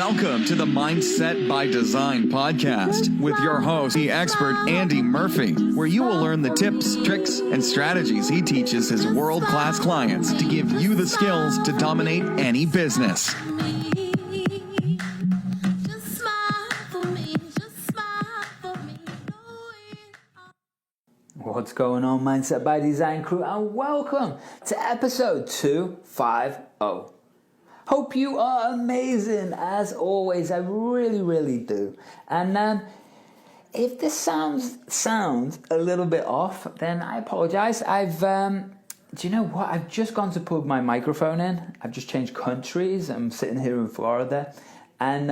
Welcome to the Mindset by Design podcast with your host, the expert Andy Murphy, where you will learn the tips, tricks, and strategies he teaches his world-class clients to give you the skills to dominate any business. What's going on, Mindset by Design crew, and welcome to episode 250. Hope you are amazing, as always. I really do. And if this sounds a little bit off, then I apologize. Do you know what? I've just gone to plug my microphone in. I've just changed countries. I'm sitting here in Florida, and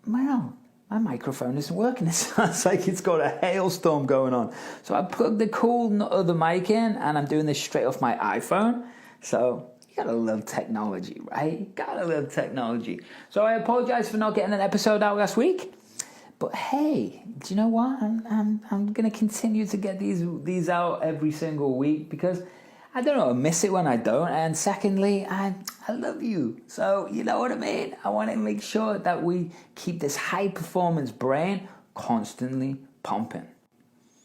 well, my microphone isn't working. It sounds like it's got a hailstorm going on. So I plugged the cool other mic in, and I'm doing this straight off my iPhone. So you gotta love technology, right? You gotta love technology. So I apologize for not getting an episode out last week. But hey, do you know what? I'm gonna continue to get these out every single week because I don't know, I miss it when I don't. And secondly, I love you. So you know what I mean? I want to make sure that we keep this high performance brain constantly pumping.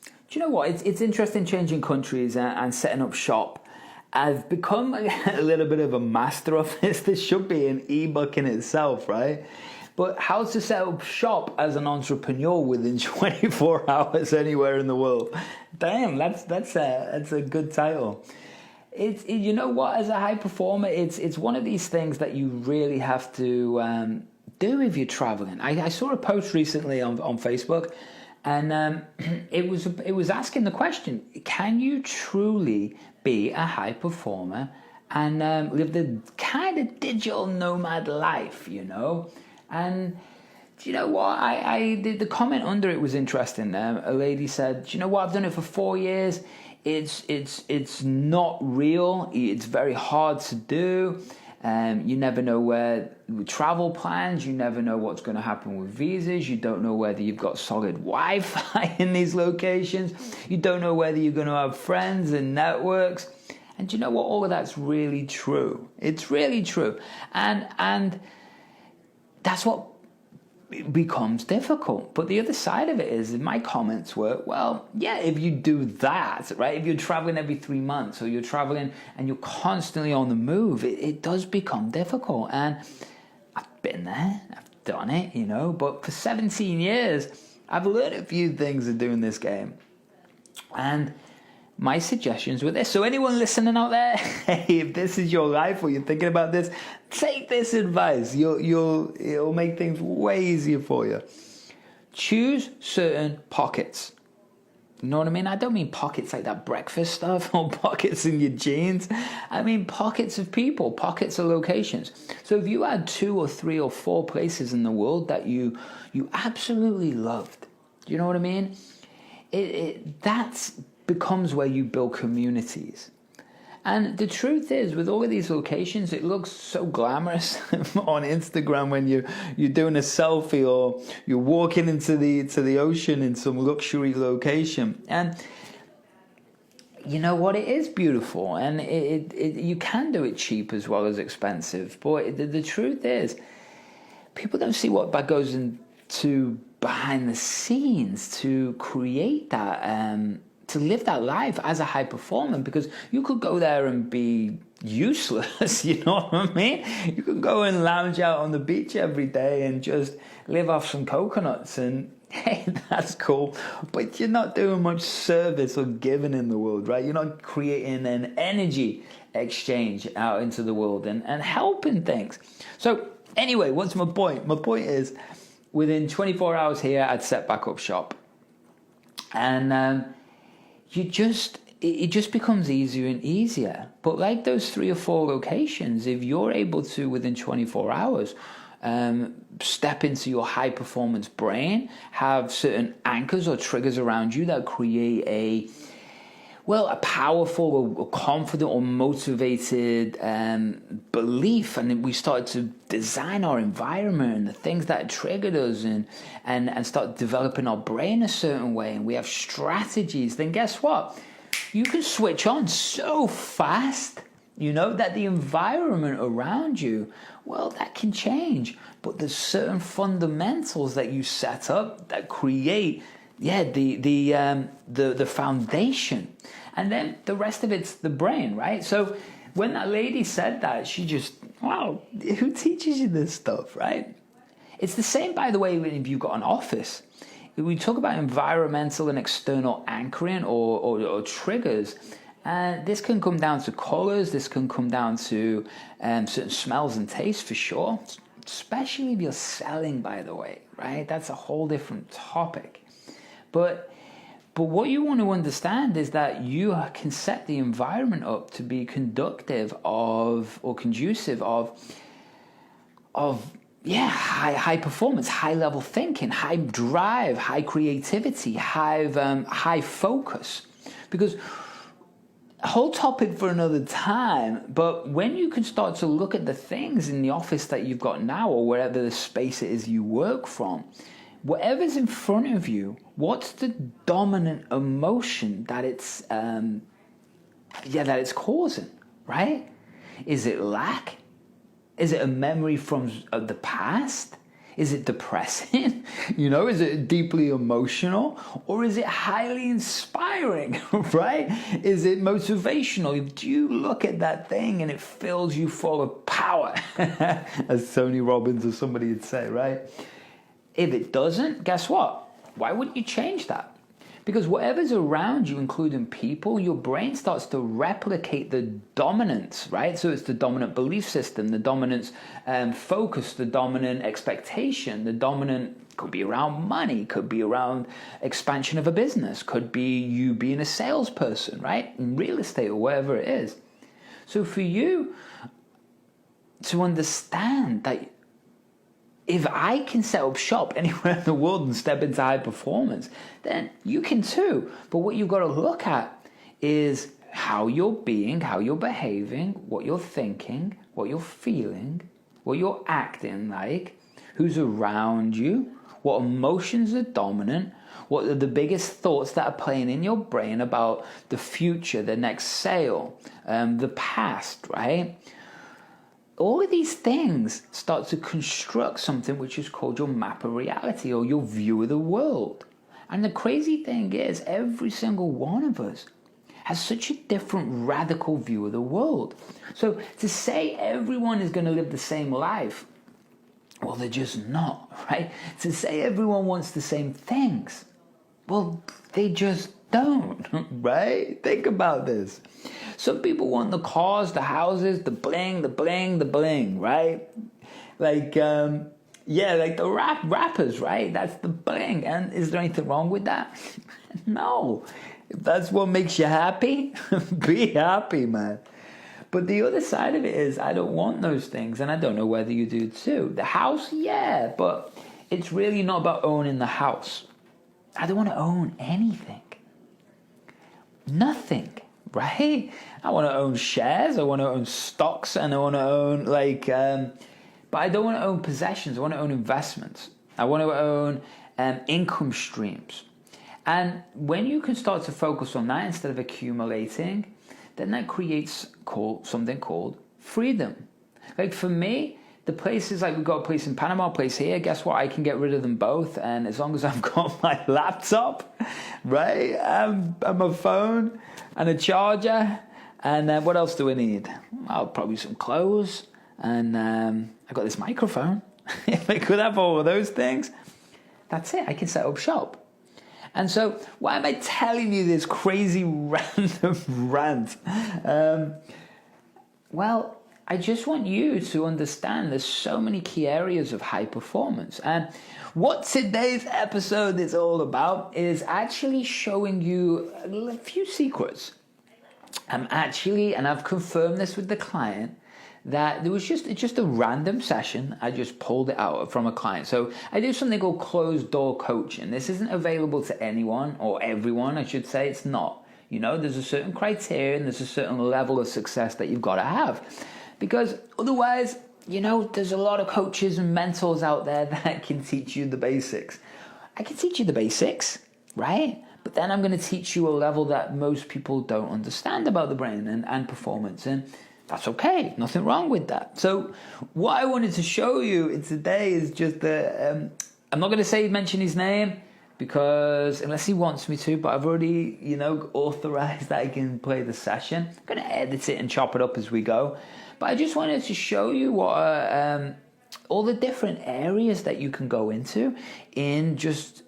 Do you know what? It's interesting changing countries and setting up shop. I've become a little bit of a master of this. This should be an ebook in itself, right? But how to set up shop as an entrepreneur within 24 hours anywhere in the world. Damn, that's a good title. You know what, as a high performer, it's one of these things that you really have to do if you're traveling. I saw a post recently on Facebook, and it was asking the question: can you truly be a high performer and live the kind of digital nomad life? You know, and do you know what? The comment under it was interesting. A lady said, "Do you know what? I've done it for 4 years. It's not real. It's very hard to do. You never know where with travel plans. You never know what's going to happen with visas. You don't know whether you've got solid Wi-Fi in these locations. You don't know whether you're going to have friends and networks." And do you know what? All of that's really true. It's really true. And that's what becomes difficult. But the other side of it is, my comments were, well, yeah, if you do that, right, if you're traveling every 3 months, or you're traveling and you're constantly on the move, it does become difficult. And I've been there, I've done it, you know, but for 17 years I've learned a few things of doing this game. And my suggestions were this. So anyone listening out there, hey, if this is your life or you're thinking about this, take this advice. It'll make things way easier for you. Choose certain pockets. You know what I mean? I don't mean pockets like that breakfast stuff or pockets in your jeans. I mean pockets of people, pockets of locations. So if you had 2 or 3 or 4 places in the world that you absolutely loved, do you know what I mean? That's becomes where you build communities. And the truth is, with all of these locations, it looks so glamorous on Instagram when you're doing a selfie, or you're walking into the ocean in some luxury location. And you know what? It is beautiful, and you can do it cheap as well as expensive. But the truth is, people don't see what goes into behind the scenes to create that. To live that life as a high performer, because you could go there and be useless, you know what I mean? You could go and lounge out on the beach every day and just live off some coconuts, and hey, that's cool, but you're not doing much service or giving in the world, right? You're not creating an energy exchange out into the world and helping things. So anyway, what's my point? My point is, within 24 hours here, I'd set back up shop. And it just becomes easier and easier. But like those 3 or 4 locations, if you're able to, within 24 hours, step into your high performance brain, have certain anchors or triggers around you that create a powerful or confident or motivated belief, and then we start to design our environment and the things that triggered us, and start developing our brain a certain way, and we have strategies, then guess what? You can switch on so fast You know, that the environment around you, well, that can change. But there's certain fundamentals that you set up that create, the foundation. And then the rest of it's the brain, right? So when that lady said that, she just, wow, who teaches you this stuff, right? It's the same, by the way, if you've got an office. We talk about environmental and external anchoring or triggers. And this can come down to colors. This can come down to certain smells and tastes for sure. Especially if you're selling, by the way, right? That's a whole different topic. But what you want to understand is that you can set the environment up to be conducive of high performance, high level thinking, high drive, high creativity, high focus. Because a whole topic for another time, but when you can start to look at the things in the office that you've got now or wherever the space it is you work from, whatever's in front of you, what's the dominant emotion that it's causing, right? Is it lack? Is it a memory from the past? Is it depressing? Is it deeply emotional? Or is it highly inspiring, right? Is it motivational? Do you look at that thing and it fills you full of power? As Tony Robbins or somebody would say, right? If it doesn't, guess what? Why wouldn't you change that? Because whatever's around you, including people, your brain starts to replicate the dominance, right? So it's the dominant belief system, the dominant focus, the dominant expectation, the dominant could be around money, could be around expansion of a business, could be you being a salesperson, right? In real estate or wherever it is. So for you to understand that if I can set up shop anywhere in the world and step into high performance, then you can too. But what you've got to look at is how you're being, how you're behaving, what you're thinking, what you're feeling, what you're acting like, who's around you, what emotions are dominant, what are the biggest thoughts that are playing in your brain about the future, the next sale, the past, right? All of these things start to construct something which is called your map of reality or your view of the world. And the crazy thing is, every single one of us has such a different radical view of the world. So to say everyone is going to live the same life, well, they're just not, right? To say everyone wants the same things, well, they just don't, right? Think about this. Some people want the cars, the houses, the bling, right? Like the rappers, right? That's the bling. And is there anything wrong with that? No. If that's what makes you happy, be happy, man. But the other side of it is, I don't want those things, and I don't know whether you do too. The house, yeah, but it's really not about owning the house. I don't want to own anything. Nothing, right? I want to own shares, I want to own stocks, and I want to own but I don't want to own possessions. I want to own investments. I want to own income streams. And when you can start to focus on that instead of accumulating, then that creates something called freedom. Like for me, the places, like we've got a place in Panama, a place here, guess what? I can get rid of them both. And as long as I've got my laptop, right, and my phone and a charger, and what else do I need? I'll probably some clothes. And I got this microphone. If I could have all of those things, that's it. I can set up shop. And so why am I telling you this crazy random rant? Well, I just want you to understand there's so many key areas of high performance. And what today's episode is all about is actually showing you a few secrets. And I've confirmed this with the client, that it's just a random session. I just pulled it out from a client. So I do something called closed door coaching. This isn't available to anyone or everyone, I should say. It's not. There's a certain criteria and there's a certain level of success that you've got to have. Because otherwise, there's a lot of coaches and mentors out there that can teach you the basics. I can teach you the basics, right? But then I'm going to teach you a level that most people don't understand about the brain and performance. And That's okay. Nothing wrong with that. So what I wanted to show you today is just that I'm not going to mention his name because unless he wants me to, but I've already, authorized that I can play the session. I'm going to edit it and chop it up as we go. But I just wanted to show you what all the different areas that you can go into in just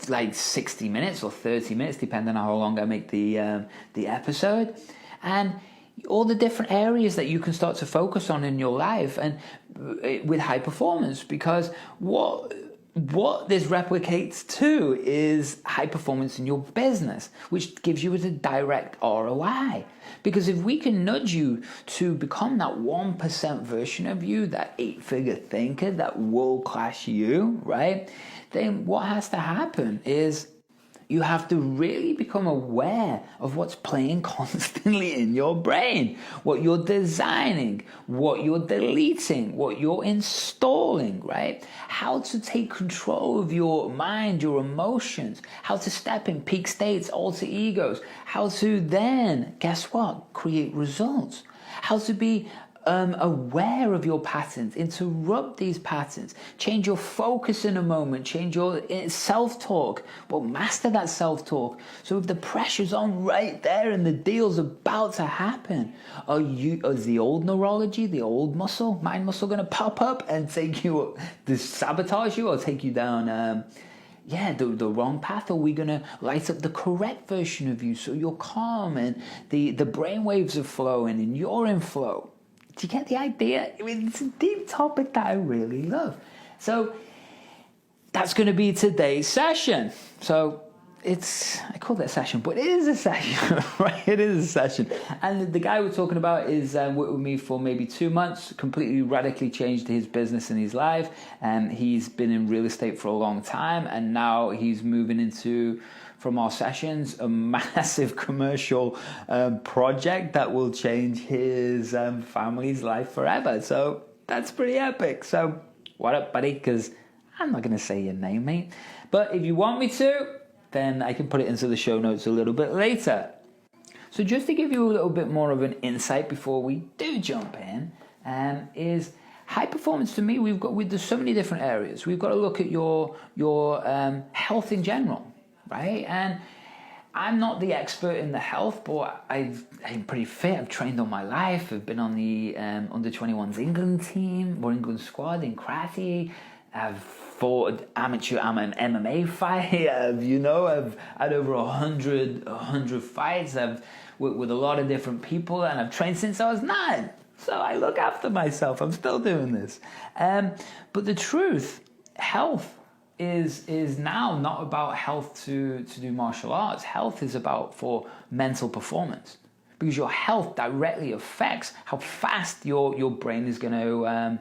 like 60 minutes or 30 minutes, depending on how long I make the episode. And all the different areas that you can start to focus on in your life and with high performance, because what this replicates to is high performance in your business, which gives you a direct ROI. Because if we can nudge you to become that 1% version of you, that 8-figure thinker, that world-class you, right? Then what has to happen is you have to really become aware of what's playing constantly in your brain, what you're designing, what you're deleting, what you're installing, right? How to take control of your mind, your emotions, how to step in peak states, alter egos, how to then, guess what, create results, how to be aware of your patterns, interrupt these patterns, change your focus in a moment, change your self-talk, but master that self-talk. So if the pressure's on right there and the deal's about to happen, is the old neurology, the old mind muscle going to pop up and take you, to sabotage you or take you down the wrong path? Or are we going to light up the correct version of you so you're calm and the brain waves are flowing and you're in flow? Do you get the idea? I mean, it's a deep topic that I really love. So that's going to be today's session. So I call it a session, but it is a session, right? It is a session. And the guy we're talking about is worked with me for maybe 2 months, completely radically changed his business and his life. And he's been in real estate for a long time. And now he's moving into, from our sessions, a massive commercial project that will change his family's life forever. So that's pretty epic. So what up, buddy? Because I'm not going to say your name, mate. But if you want me to, then I can put it into the show notes a little bit later. So just to give you a little bit more of an insight before we do jump in, is high performance to me, there's so many different areas. We've got to look at your health in general, right? And I'm not the expert in the health, but I'm pretty fit. I've trained all my life. I've been on the under-21s England team or England squad in karate. I've fought I'm an MMA fighter. I've had over 100 fights. I've worked with a lot of different people, and I've trained since I was 9. So I look after myself. I'm still doing this. But the truth, health is now not about health to do martial arts. Health is about for mental performance, because your health directly affects how fast your brain is going to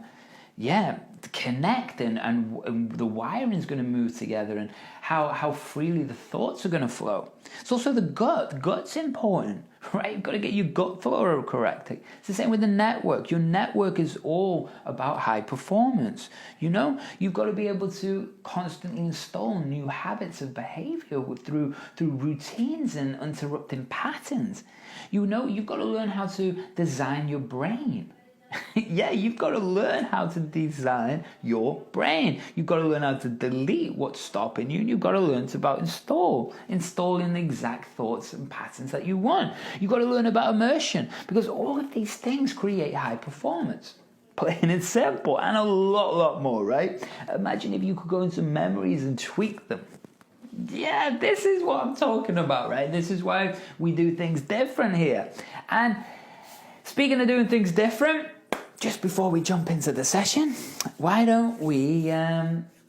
connect and the wiring is going to move together, and how freely the thoughts are going to flow. It's also the gut. The gut's important, right? You've got to get your gut flow correct. It's the same with the network. Your network is all about high performance. You've got to be able to constantly install new habits of behavior through routines and interrupting patterns. You've got to learn how to design your brain. Yeah, you've got to learn how to design your brain. You've got to learn how to delete what's stopping you, and you've got to learn about installing the exact thoughts and patterns that you want. You've got to learn about immersion, because all of these things create high performance. Plain and simple, and a lot more, right? Imagine if you could go into memories and tweak them. Yeah, this is what I'm talking about, right? This is why we do things different here. And speaking of doing things different, just before we jump into the session, why don't we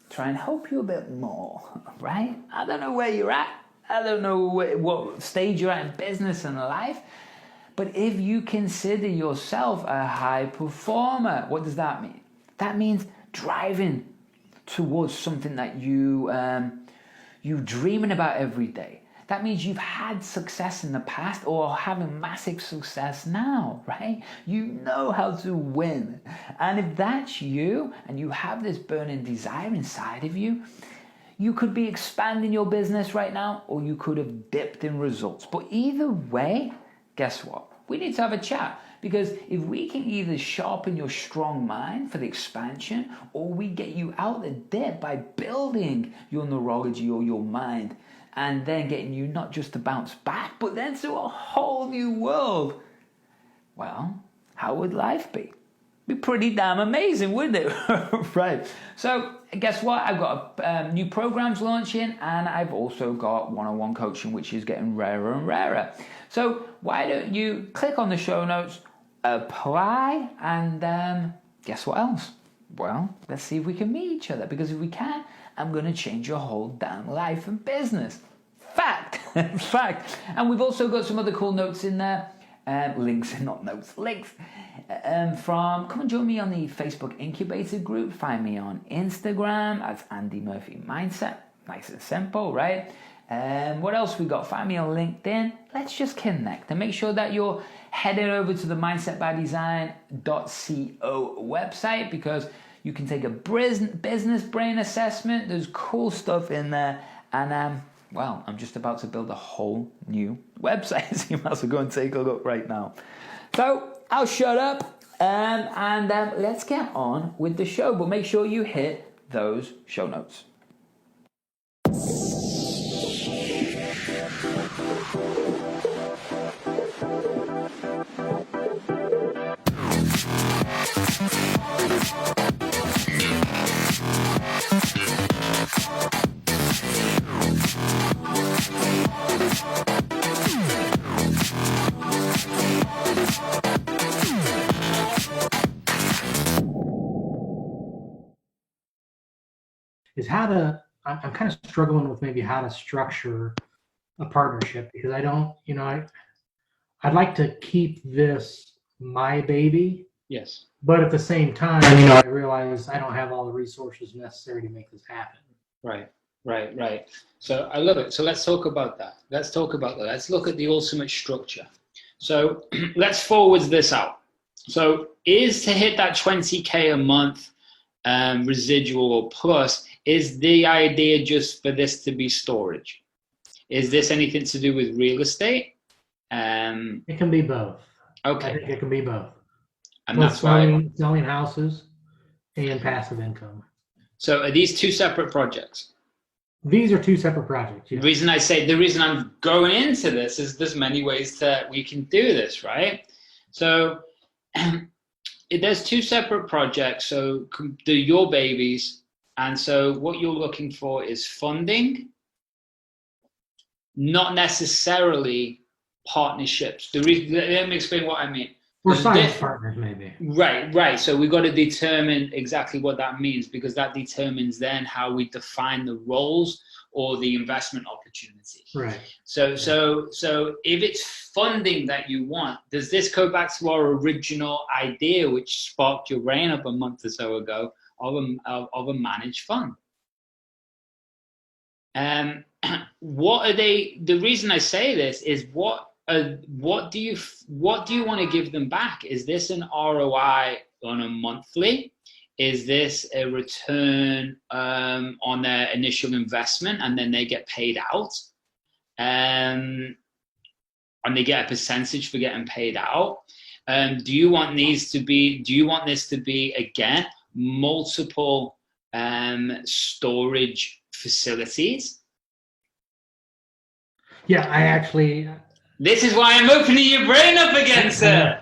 try and help you a bit more, right? I don't know where you're at. I don't know what stage you're at in business and life. But if you consider yourself a high performer, what does that mean? That means driving towards something that you're dreaming about every day. That means you've had success in the past or having massive success now, right? You know how to win. And if that's you and you have this burning desire inside of you, you could be expanding your business right now, or you could have dipped in results. But either way, guess what? We need to have a chat, Because if we can either sharpen your strong mind for the expansion, or we get you out the debt by building your neurology or your mind, and then getting you not just to bounce back, but then to a whole new world, well, how would life be? Be pretty damn amazing, wouldn't it? Right. So guess what? I've got new programs launching, and I've also got one-on-one coaching, which is getting rarer and rarer. So why don't you click on the show notes, apply, and guess what else? Well, let's see if we can meet each other, because if we can, I'm going to change your whole damn life and business. Fact. Fact. And we've also got some other cool notes in there. Links, not notes, links. Come and join me on the Facebook Incubator group. Find me on Instagram at Andy Murphy Mindset. Nice and simple, right? What else we got? Find me on LinkedIn. Let's just connect and make sure that you're headed over to the mindsetbydesign.co website, because you can take a business brain assessment. There's cool stuff in there. And well, I'm just about to build a whole new website, so you might as well go and take a look right now. So I'll shut up and let's get on with the show. But make sure you hit those show notes. Is I'm kind of struggling with maybe how to structure a partnership, because I don't, I'd like to keep this my baby. Yes. But at the same time, I realize I don't have all the resources necessary to make this happen. Right. So I love it. So let's talk about that. Let's look at the ultimate structure. So let's forward this out. So is to hit that 20K a month residual or plus, is the idea just for this to be storage? Is this anything to do with real estate? It can be both. Okay. I think it can be both. And that's why selling houses and passive income. So are these two separate projects? These are two separate projects. Yeah. The reason I'm going into this is there's many ways that we can do this, right? So there's two separate projects. So they're your babies. And so what you're looking for is funding, not necessarily partnerships. Let me explain what I mean. We're science partners, maybe. Right. So we've got to determine exactly what that means, because that determines then how we define the roles or the investment opportunities. Right. So if it's funding that you want, does this go back to our original idea, which sparked your brain up a month or so ago, of a managed fund? What are they? The reason I say this is what do you want to give them back? Is this an ROI on a monthly? Is this a return on their initial investment and then they get paid out? And they get a percentage for getting paid out? Do you want this to be again multiple storage facilities? Yeah, This is why I'm opening your brain up again, sir.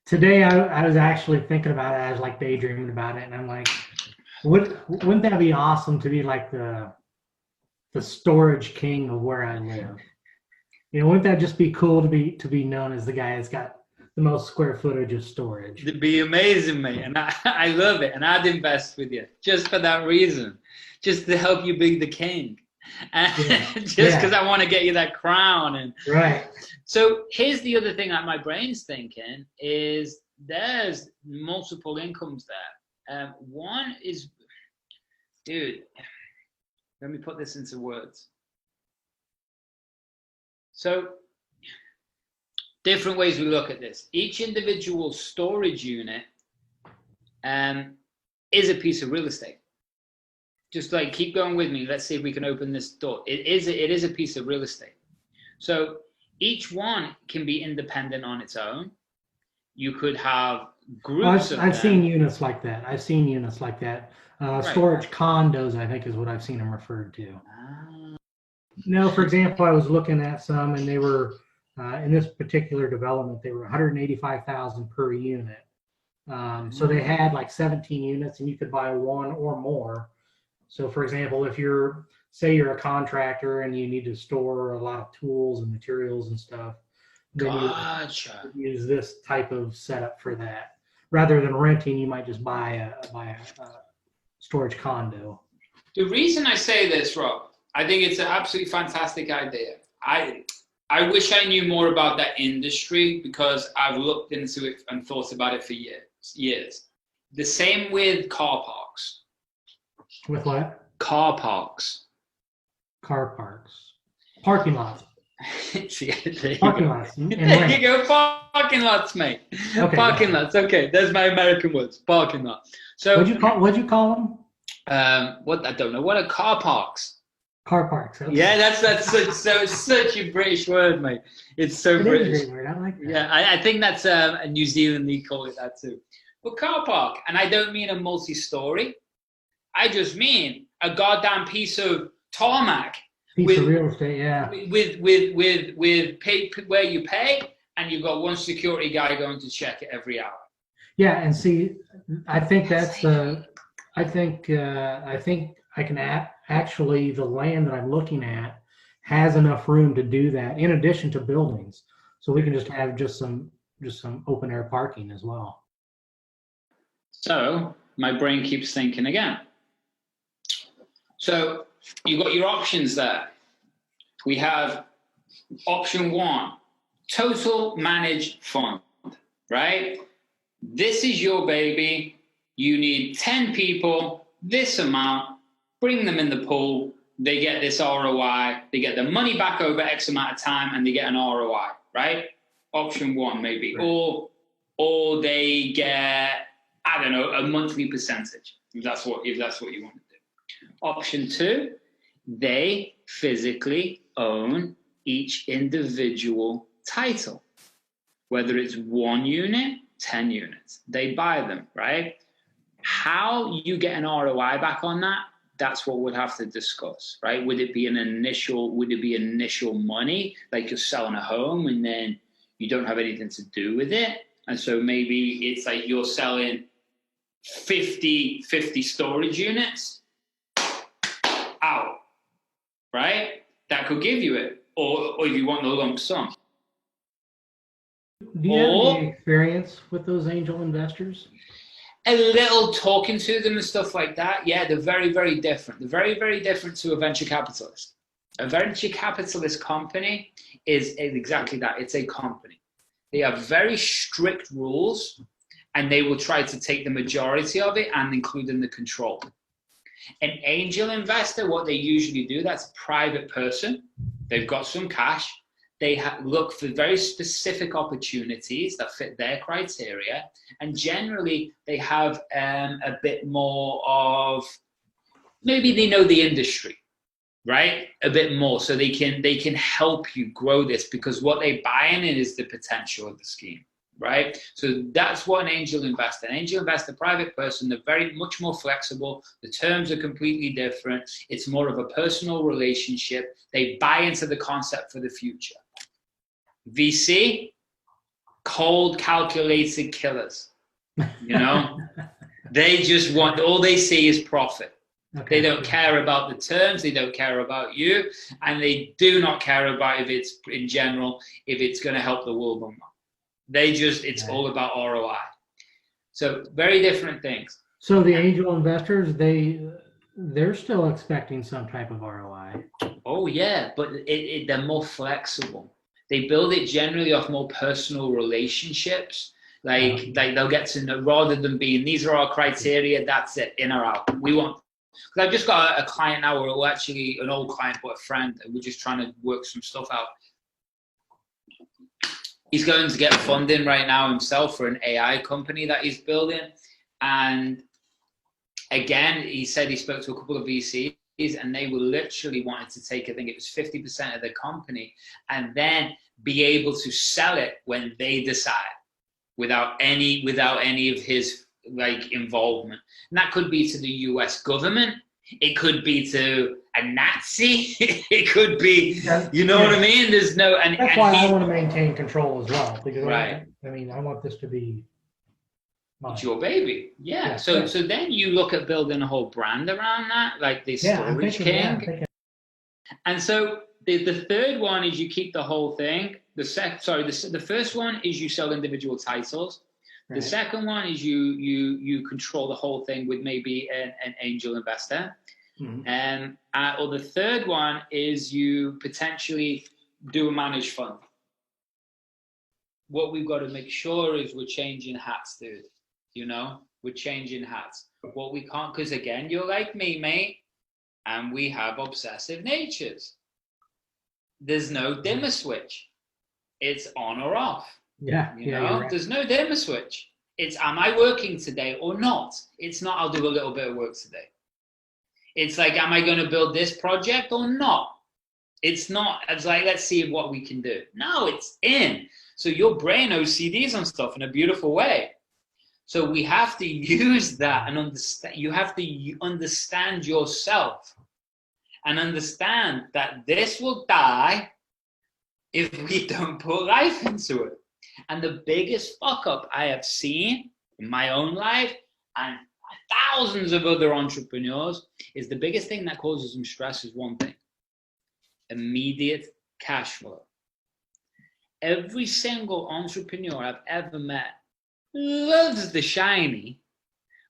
Today I was actually thinking about it. I was like daydreaming about it, and I'm like, wouldn't that be awesome to be like the storage king of where I live? Wouldn't that just be cool to be known as the guy that's got the most square footage of storage? It'd be amazing, mate, and I love it, and I'd invest with you just for that reason, just to help you be the king. And just because I want to get you that crown. And right. So here's the other thing that my brain's thinking is there's multiple incomes there. One is, dude, let me put this into words. So different ways we look at this. Each individual storage unit is a piece of real estate. Just like keep going with me. Let's see if we can open this door. It is a piece of real estate. So each one can be independent on its own. You could have Well, groups of I've them. seen units like that. I've seen units like that. Storage condos, I think, is what I've seen them referred to. No, for example, I was looking at some, and they were in this particular development, they were 185,000 per unit. So they had like 17 units, and you could buy one or more. So, for example, if say you're a contractor and you need to store a lot of tools and materials and stuff, then Gotcha. you use this type of setup for that. Rather than renting, you might just buy a storage condo. The reason I say this, Rob, I think it's an absolutely fantastic idea. I wish I knew more about that industry because I've looked into it and thought about it for years. The same with car parks. With what? Car parks. Car parks. Parking lots. See, there Parking lots. And there you go, parking lots, mate. Okay, Parking lots. Okay, there's my American words. Parking lot. So what'd you call them? What I don't know. What are car parks? Car parks. Okay. Yeah, that's such a British word, mate. It's so It British. is a great word. I like that. Yeah, I think that's a New Zealand. They call it that too. But car park, and I don't mean a multi-story. I just mean a goddamn piece of tarmac. Piece of real estate, yeah. With pay where you pay, and you've got one security guy going to check it every hour. Yeah, and see, I think that's I think I can actually the land that I'm looking at has enough room to do that in addition to buildings, so we can just have just some open air parking as well. So my brain keeps thinking again. So you've got your options there. We have option one, total managed fund, right? This is your baby. You need 10 people, this amount, bring them in the pool. They get this ROI. They get the money back over X amount of time, and they get an ROI, right? Option one, maybe. Right. Or they get, I don't know, a monthly percentage, if that's what you want to do. Option two, they physically own each individual title, whether it's 1 unit, 10 units. They buy them, right? How you get an ROI back on that, that's what we'd have to discuss, right? Would it be initial money, like you're selling a home and then you don't have anything to do with it? And so maybe it's like you're selling 50 storage units out, right? That could give you it. Or if you want the lump sum. Do you have any experience with those angel investors? A little talking to them and stuff like that. Yeah, they're very, very different. They're very, very different to a venture capitalist. A venture capitalist company is exactly that. It's a company. They have very strict rules, and they will try to take the majority of it and include in the control. An angel investor, what they usually do, that's a private person. They've got some cash. They look for very specific opportunities that fit their criteria. And generally, they have a bit more of, maybe they know the industry, right? A bit more. So they can help you grow this, because what they buy in is the potential of the scheme, right? So that's what an angel investor, private person, they're very much more flexible. The terms are completely different. It's more of a personal relationship. They buy into the concept for the future. VC, cold, calculated killers. You know, they just want, all they see is profit. Okay. They don't care about the terms. They don't care about you, and they do not care about if it's in general, if it's going to help the world or not. It's all about ROI. So very different things. So the angel investors, they're still expecting some type of ROI. Oh yeah, but they're more flexible. They build it generally off more personal relationships. Like they'll get to know, rather than being, these are our criteria, that's it, in or out. We want, because I've just got a client now, or actually an old client, but a friend, and we're just trying to work some stuff out. He's going to get funding right now himself for an AI company that he's building. And again, he said he spoke to a couple of VCs, and they were literally wanting to take, I think it was 50% of the company, and then be able to sell it when they decide. without any of his like involvement. And that could be to the US government. It could be to a Nazi. It could be, you know what I mean? There's no, and that's why I want to maintain control as well, because right. I mean, I want this to be mine. It's your baby. Yeah. So then you look at building a whole brand around that, like the Storage King. And so the third one is you keep the whole thing. The first one is you sell individual titles. Right. The second one is you control the whole thing with maybe an angel investor. Mm-hmm. Or the third one is you potentially do a managed fund. What we've got to make sure is we're changing hats, dude. You know, we're changing hats. What we can't, because again, you're like me, mate, and we have obsessive natures. There's no dimmer switch. It's on or off. Yeah. You know, right. There's no dimmer switch. It's, am I working today or not? It's not, I'll do a little bit of work today. It's like, am I going to build this project or not? It's not, it's like, let's see what we can do. No, it's in. So your brain OCDs on stuff in a beautiful way. So we have to use that and understand, you have to understand yourself and understand that this will die if we don't put life into it. And the biggest fuck up I have seen in my own life and thousands of other entrepreneurs is the biggest thing that causes them stress is one thing: immediate cash flow. Every single entrepreneur I've ever met loves the shiny.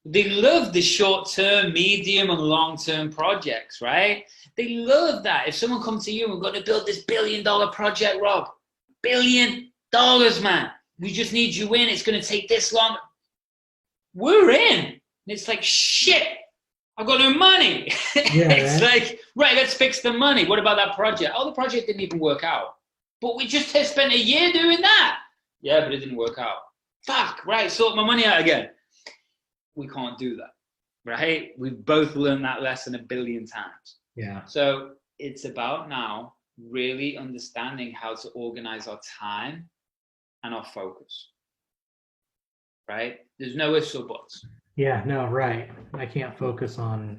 They love the short-term, medium, and long-term projects, right? They love that. If someone comes to you and we're going to build this $1 billion project, Rob, $1 billion, man. We just need you in. It's going to take this long. We're in. And it's like, shit, I've got no money. Yeah, it's like, right, let's fix the money. What about that project? Oh, the project didn't even work out. But we just spent a year doing that. Yeah, but it didn't work out. Fuck, right, sort my money out again. We can't do that, right? We've both learned that lesson 1 billion times. Yeah. So it's about now really understanding how to organize our time and our focus, right? There's no ifs or buts. Yeah, no, right. I can't focus on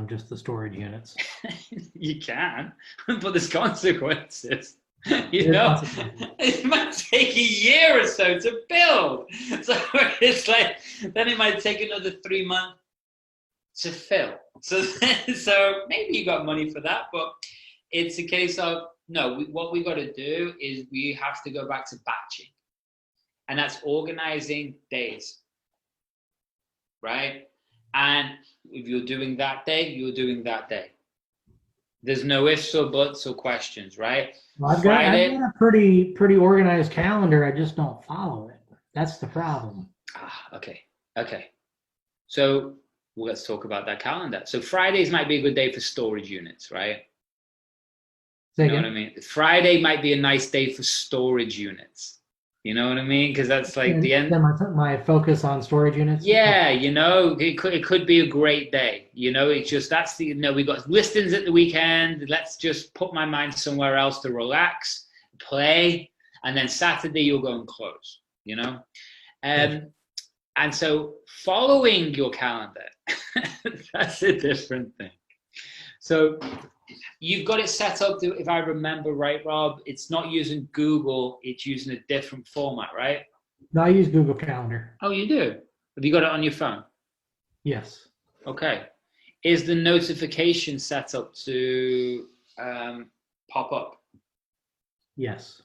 just the storage units. You can, but there's consequences. You know, it might take a year or so to build. So it's like, then it might take another 3 months to fill. So maybe you got money for that, but it's a case of, no, what we got to do is we have to go back to batching. And that's organizing days, right? And if you're doing that day, you're doing that day. There's no ifs or buts or questions, right? Well, I've got a pretty organized calendar. I just don't follow it. That's the problem. Okay. So let's talk about that calendar. So Fridays might be a good day for storage units, right? You know what I mean? Friday might be a nice day for storage units. You know what I mean? Because that's like the end. My focus on storage units. Yeah, you know, it could be a great day. You know, it's just we got listings at the weekend. Let's just put my mind somewhere else to relax, play, and then Saturday you'll go and close. You know, and so following your calendar, that's a different thing. So you've got it set up to, if I remember right, Rob, it's not using Google, it's using a different format, right? No, I use Google Calendar. Oh, you do? Have you got it on your phone? Yes. Okay. Is the notification set up to pop up? Yes.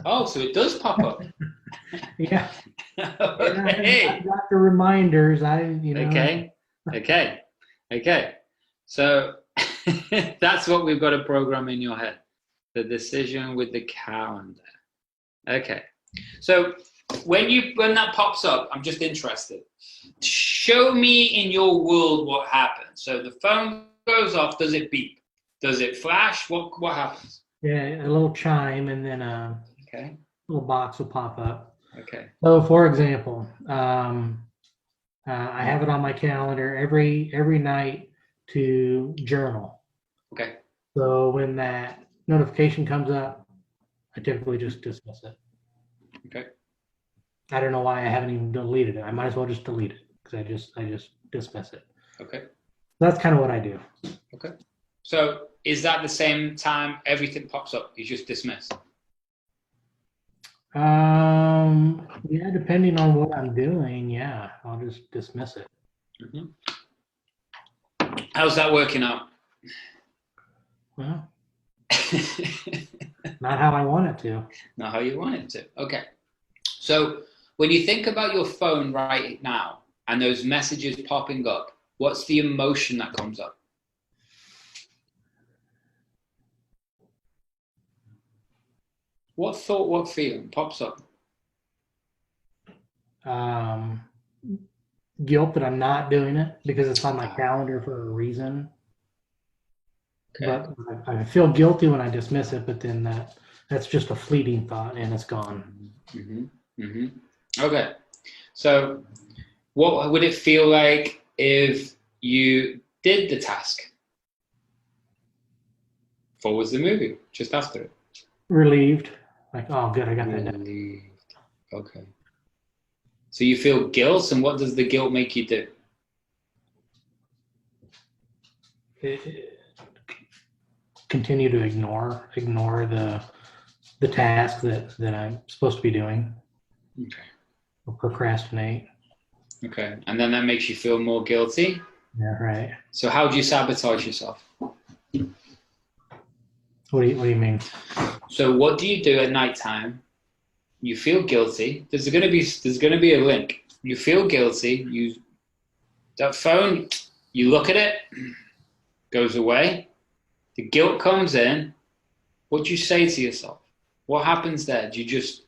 Oh, so it does pop up. Yeah. Okay. I got the reminders. Okay. So that's what we've got to program in your head. The decision with the calendar. Okay. So when that pops up, I'm just interested. Show me in your world what happens. So the phone goes off. Does it beep? Does it flash? What happens? Yeah, a little chime, and then a little box will pop up. Okay. So, for example, I have it on my calendar every night to journal. Okay. So when that notification comes up, I typically just dismiss it. Okay. I don't know why I haven't even deleted it. I might as well just delete it because I just dismiss it. Okay. That's kind of what I do. Okay. So is that the same time everything pops up? You just dismiss? Yeah, depending on what I'm doing, yeah, I'll just dismiss it. Mm-hmm. How's that working out? Well, not how I want it to. Not how you want it to. Okay. So when you think about your phone right now and those messages popping up, what's the emotion that comes up? What thought, what feeling pops up? Guilt that I'm not doing it because it's on my calendar for a reason. Okay. But I feel guilty when I dismiss it, but then that's just a fleeting thought and it's gone. Mm-hmm. Mm-hmm. Okay. So what would it feel like if you did the task? Forwards the movie just after it. Relieved. Like, oh, good, I got that done. Relieved. Okay. So you feel guilt, and what does the guilt make you do? Continue to ignore the task that I'm supposed to be doing. Okay. Or procrastinate. Okay. And then that makes you feel more guilty? Yeah, right. So how do you sabotage yourself? What do you mean? So what do you do at nighttime? You feel guilty. There's gonna be a link. You feel guilty. That phone, you look at it, goes away. The guilt comes in. What do you say to yourself? What happens there? Do you just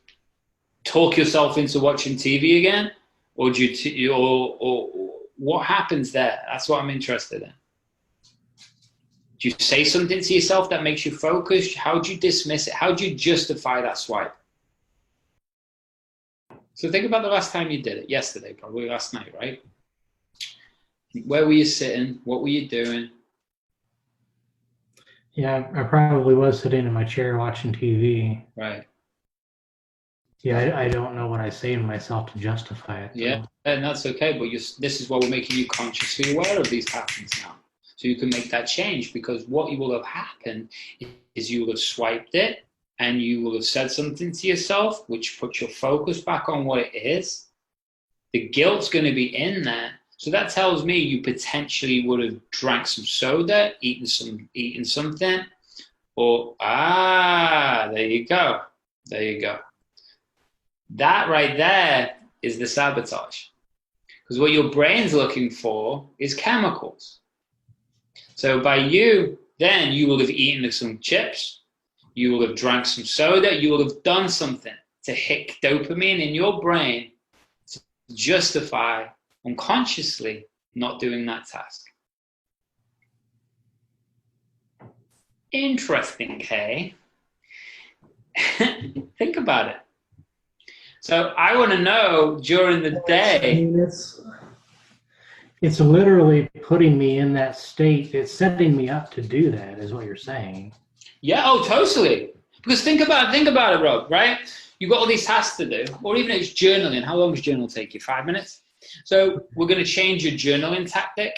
talk yourself into watching TV again, or do you or what happens there? That's what I'm interested in. Do you say something to yourself that makes you focused? How do you dismiss it? How do you justify that swipe? So think about the last time you did it. Yesterday, probably last night, right? Where were you sitting? What were you doing? Yeah, I probably was sitting in my chair watching TV. Right. Yeah, I don't know what I say to myself to justify it. Yeah, and that's okay. But this is why we're making you consciously aware of these patterns now. So you can make that change, because what will have happened is you will have swiped it and you will have said something to yourself, which puts your focus back on what it is. The guilt's going to be in there. So that tells me you potentially would have drank some soda, eaten something, or, there you go. There you go. That right there is the sabotage. Because what your brain's looking for is chemicals. So by you will have eaten some chips, you will have drank some soda, you will have done something to hit dopamine in your brain to justify unconsciously not doing that task. Interesting, Kay. Think about it. So I want to know during the day. It's literally putting me in that state. It's setting me up to do that, is what you're saying. Yeah, oh, totally. Because think about it, Rob, right? You've got all these tasks to do, or even if it's journaling. How long does journal take you? 5 minutes? So we're going to change your journaling tactic.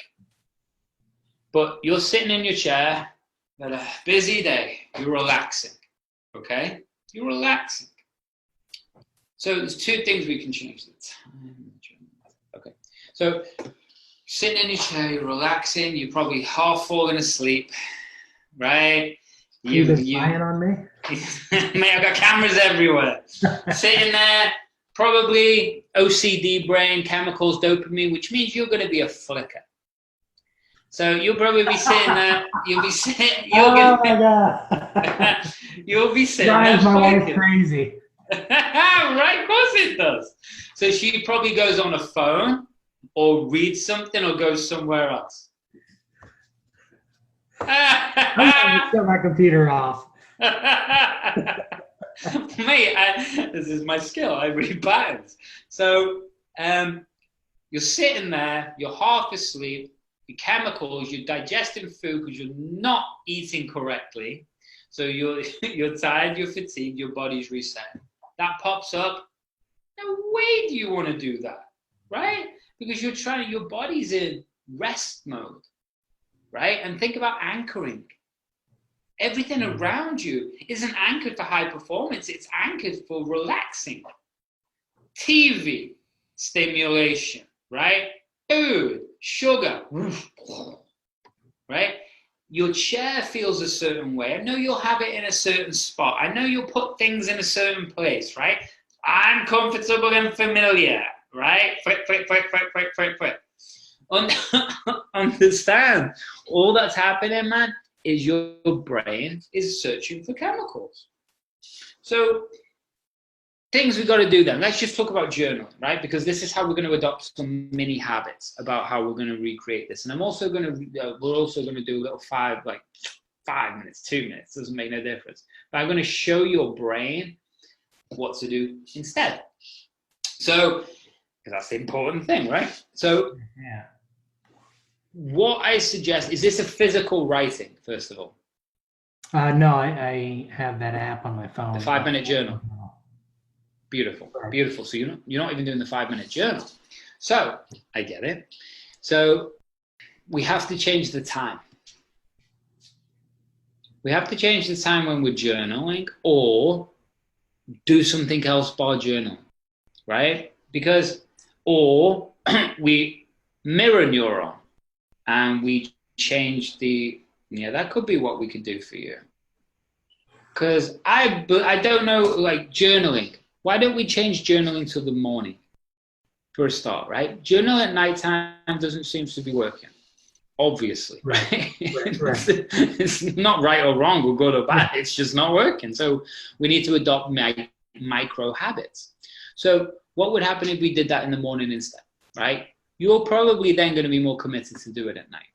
But you're sitting in your chair, had a busy day, you're relaxing, okay? You're relaxing. So there's two things we can change. The time. Okay. So sitting in your chair, you're relaxing, you're probably half falling asleep, right? You've been spying on me? Mate, I've got cameras everywhere. Sitting there, probably OCD brain, chemicals, dopamine, which means you're going to be a flicker. So you'll probably be sitting there, you'll be sitting, my God. You'll be sitting Drives there my flicking. wife crazy. Right, of course it does. So she probably goes on a phone or reads something or goes somewhere else. I'm going to shut my computer off. Mate, this is my skill. I read patterns. So you're sitting there, you're half asleep, your chemicals, you're digesting food because you're not eating correctly. So you're tired, you're fatigued, your body's reset. That pops up, No way do you want to do that, right? Because your body's in rest mode, right? And think about anchoring. Everything around you isn't anchored for high performance. It's anchored for relaxing. TV, stimulation, right? Food, sugar, right? Your chair feels a certain way. I know you'll have it in a certain spot. I know you'll put things in a certain place, right? I'm comfortable and familiar, right? Flip, flip, flip, flip, flip, flip, flip. Understand, all that's happening, man, is your brain is searching for chemicals. So things we've got to do then. Let's just talk about journaling, right? Because this is how we're going to adopt some mini habits about how we're going to recreate this. And we're also going to do a little 5 minutes, 2 minutes, doesn't make no difference. But I'm going to show your brain what to do instead. So, because that's the important thing, right? So, Yeah. What I suggest, is this a physical writing, first of all? No, I have that app on my phone. The 5-minute journal. Beautiful, beautiful. So you're not even doing the 5-minute journal. So I get it. So we have to change the time. We have to change the time when we're journaling, or do something else while journaling, right? Because, or we mirror neuron and we change that could be what we could do for you. Because I don't know, like journaling. Why don't we change journaling to the morning for a start, right? Journal at nighttime doesn't seem to be working, obviously. Right. It's not right or wrong or good or bad. It's just not working. So we need to adopt micro habits. So what would happen if we did that in the morning instead, right? You're probably then going to be more committed to do it at night,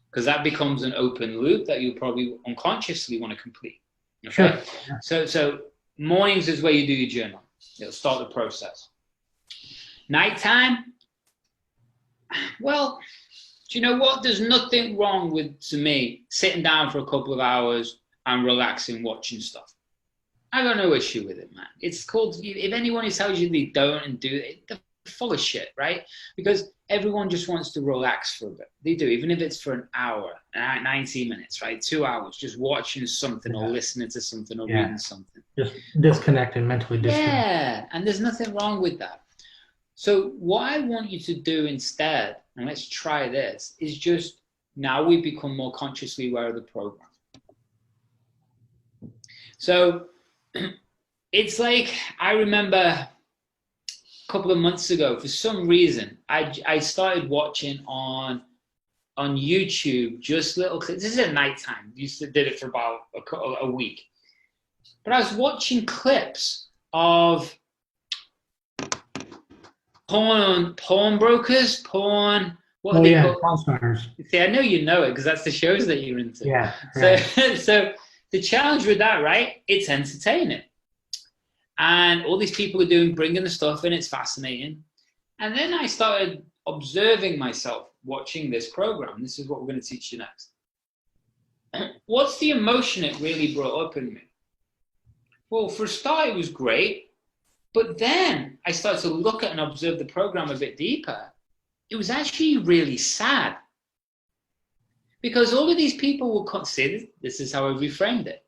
because that becomes an open loop that you probably unconsciously want to complete. Okay? Sure. So mornings is where you do your journal. It'll start the process. Nighttime, well, do you know what? There's nothing wrong with, to me, sitting down for a couple of hours and relaxing, watching stuff. I got no issue with it, man. It's called, if anyone tells you they don't and do it, they're full of shit, right? Because everyone just wants to relax for a bit. They do, even if it's for an hour, 90 minutes, right? 2 hours, just watching something or listening to something or reading something. Just disconnected, mentally disconnected. Yeah, and there's nothing wrong with that. So what I want you to do instead, and let's try this, is just now we become more consciously aware of the program. So it's like, I remember a couple of months ago, for some reason, I started watching on YouTube just little clips. This is at nighttime. Did it for about a week. But I was watching clips of pawnbrokers, what are they called? Pawn stars. See, I know you know it because that's the shows that you're into. Yeah. Right. So the challenge with that, right? It's entertaining. And all these people are bringing the stuff in, it's fascinating. And then I started observing myself watching this program. This is what we're going to teach you next. What's the emotion it really brought up in me? Well, for a start, it was great. But then I started to look at and observe the program a bit deeper. It was actually really sad. Because all of these people were considered, this is how I reframed it,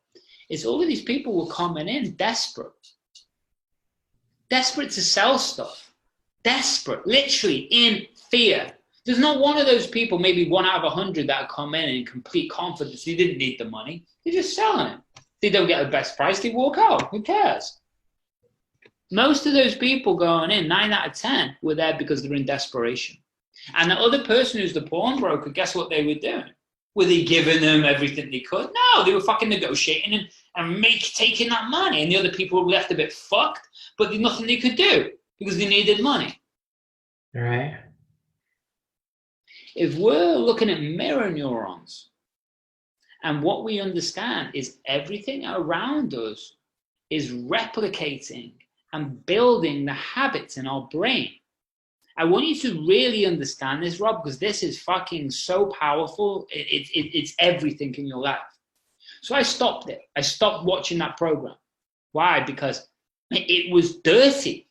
is all of these people were coming in desperate. Desperate to sell stuff. Desperate, literally in fear. There's not one of those people, maybe 1 out of 100, that come in complete confidence. They didn't need the money. They're just selling it. They don't get the best price, they walk out. Who cares? Most of those people going in, 9 out of 10, were there because they're in desperation. And the other person who's the pawnbroker, guess what they were doing? Were they giving them everything they could? No, they were fucking negotiating and taking that money. And the other people were left a bit fucked, but there's nothing they could do because they needed money. All right. If we're looking at mirror neurons, and what we understand is everything around us is replicating and building the habits in our brain. I want you to really understand this, Rob, because this is fucking so powerful. It's everything in your life. So I stopped it. I stopped watching that program. Why? Because it was dirty.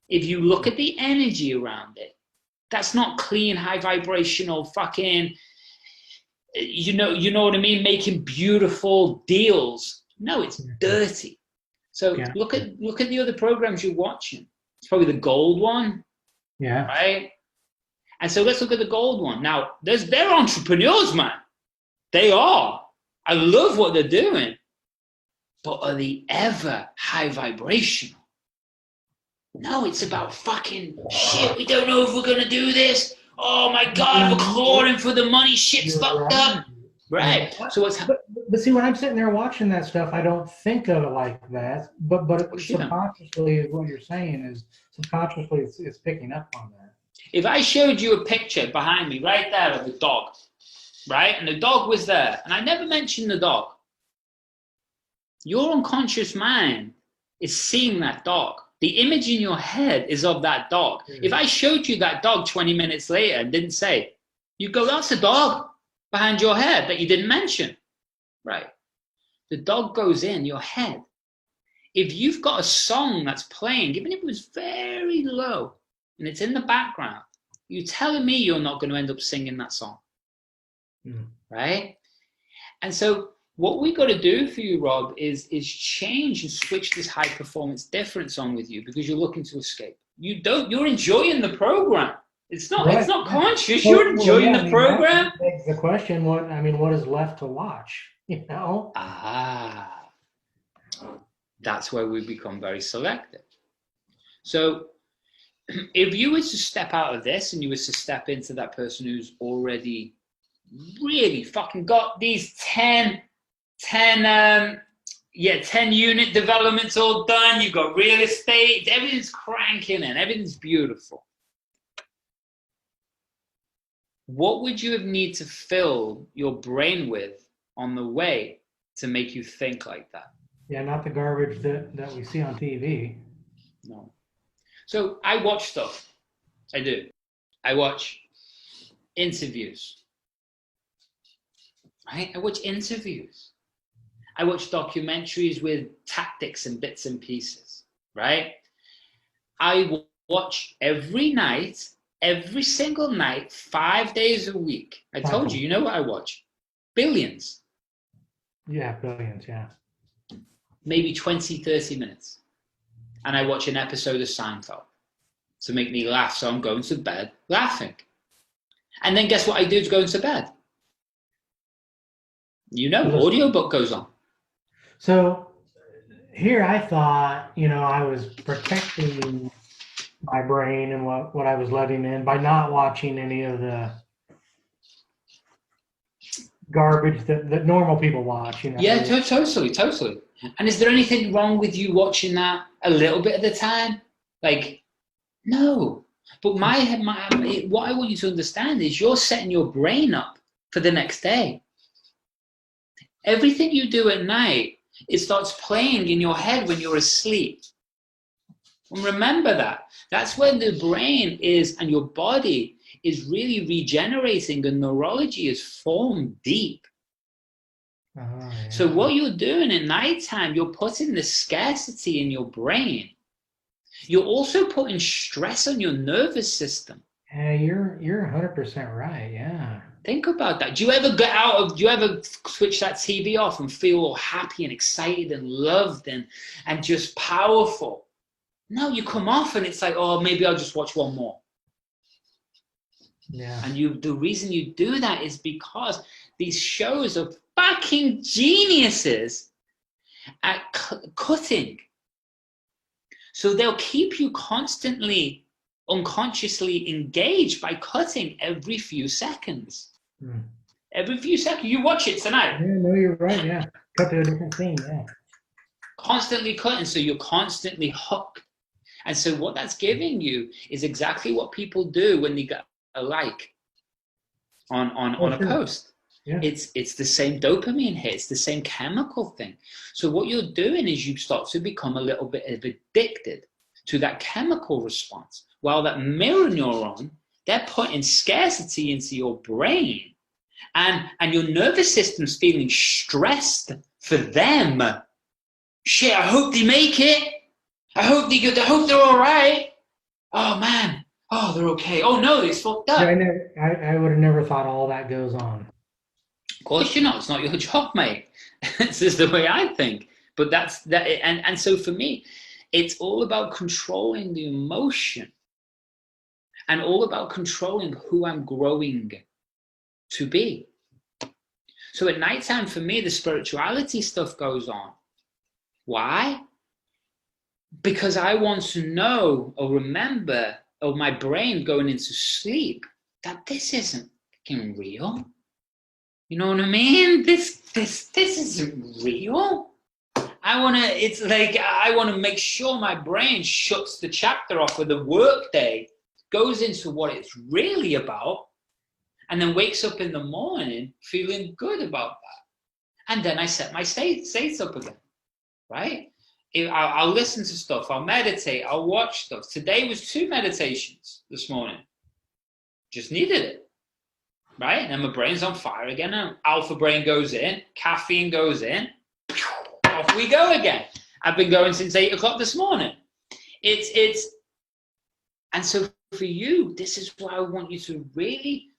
if you look at the energy around it, that's not clean, high vibrational fucking, you know what I mean? Making beautiful deals. No, it's dirty. So look at the other programs you're watching. It's probably the gold one. Yeah. Right? And so let's look at the gold one. Now, they're entrepreneurs, man. They are. I love what they're doing. But are they ever high vibrational? No, it's about fucking shit. We don't know if we're going to do this. Oh my God, we're clawing for the money. Shit's fucked up. Right. So what's happening? But see, when I'm sitting there watching that stuff, I don't think of it like that. But subconsciously, what you're saying is subconsciously it's picking up on that. If I showed you a picture behind me right there of a dog, right? And the dog was there, and I never mentioned the dog. Your unconscious mind is seeing that dog. The image in your head is of that dog. If I showed you that dog 20 minutes later and didn't say, you go, that's a dog behind your head that you didn't mention. Right. The dog goes in your head. If you've got a song that's playing, even if it was very low and it's in the background, you're telling me you're not going to end up singing that song. Right? And so what we got to do for you, Rob, is change and switch this high performance difference on with you, because you're looking to escape. You're enjoying the program. It's not conscious. You're enjoying the program. That's the question. What is left to watch? You know? That's where we become very selective. So if you were to step out of this and you were to step into that person who's already really fucking got these 10 unit developments all done, you've got real estate, everything's cranking in, everything's beautiful. What would you have need to fill your brain with on the way to make you think like that? Yeah, not the garbage that we see on TV. No. So I watch stuff. I do. I watch interviews. Right? I watch interviews. I watch documentaries with tactics and bits and pieces. Right? I watch every night, every single night, 5 days a week. I told you know what I watch? Billions. Yeah, billions, yeah. Maybe 20, 30 minutes. And I watch an episode of Seinfeld to make me laugh. So I'm going to bed laughing. And then guess what I do to go into bed? You know, audiobook goes on. So here I thought, I was protecting my brain and what I was letting in by not watching any of the garbage that normal people watch. Yeah, totally. And is there anything wrong with you watching that a little bit at a time? Like, no. But what I want you to understand is you're setting your brain up for the next day. Everything you do at night, it starts playing in your head when you're asleep. And remember that. That's when the brain is and your body is really regenerating and neurology is formed deep. Yeah. So what you're doing at nighttime, you're putting the scarcity in your brain. You're also putting stress on your nervous system. Yeah, you're 100% right. Yeah. Think about that. Do you ever switch that TV off and feel all happy and excited and loved and just powerful? No, you come off and it's like, oh, maybe I'll just watch one more. Yeah. And the reason you do that is because these shows are fucking geniuses at cutting. So they'll keep you constantly, unconsciously engaged by cutting every few seconds. Every few seconds. You watch it tonight. Yeah, no, you're right. Yeah. Cut to a different scene. Yeah. Constantly cutting. So you're constantly hooked. And so what that's giving you is exactly what people do when they get a like on a post. Yeah. It's the same dopamine hit. It's the same chemical thing. So what you're doing is you start to become a little bit addicted to that chemical response. While that mirror neuron, they're putting scarcity into your brain. And your nervous system's feeling stressed for them. Shit, I hope they make it. I hope they're all right. oh man, oh, they're okay. Oh no, it's fucked up. Yeah, I would have never thought all that goes on. Of course you're not. It's not your job, mate. This is the way I think. But that's that. And so for me, it's all about controlling the emotion and all about controlling who I'm growing to be. So at nighttime, for me, the spirituality stuff goes on. Why? Because I want to know or remember, or my brain going into sleep, that this isn't fucking real. You know what I mean? This isn't real. I want to make sure my brain shuts the chapter off of the workday, goes into what it's really about, and then wakes up in the morning feeling good about that. And then I set my states up again, right? I'll listen to stuff, I'll meditate, I'll watch stuff. Today was 2 meditations this morning. Just needed it, right? And then my brain's on fire again. And alpha brain goes in, caffeine goes in, off we go again. I've been going since 8 o'clock this morning. And so for you, this is why I want you to really,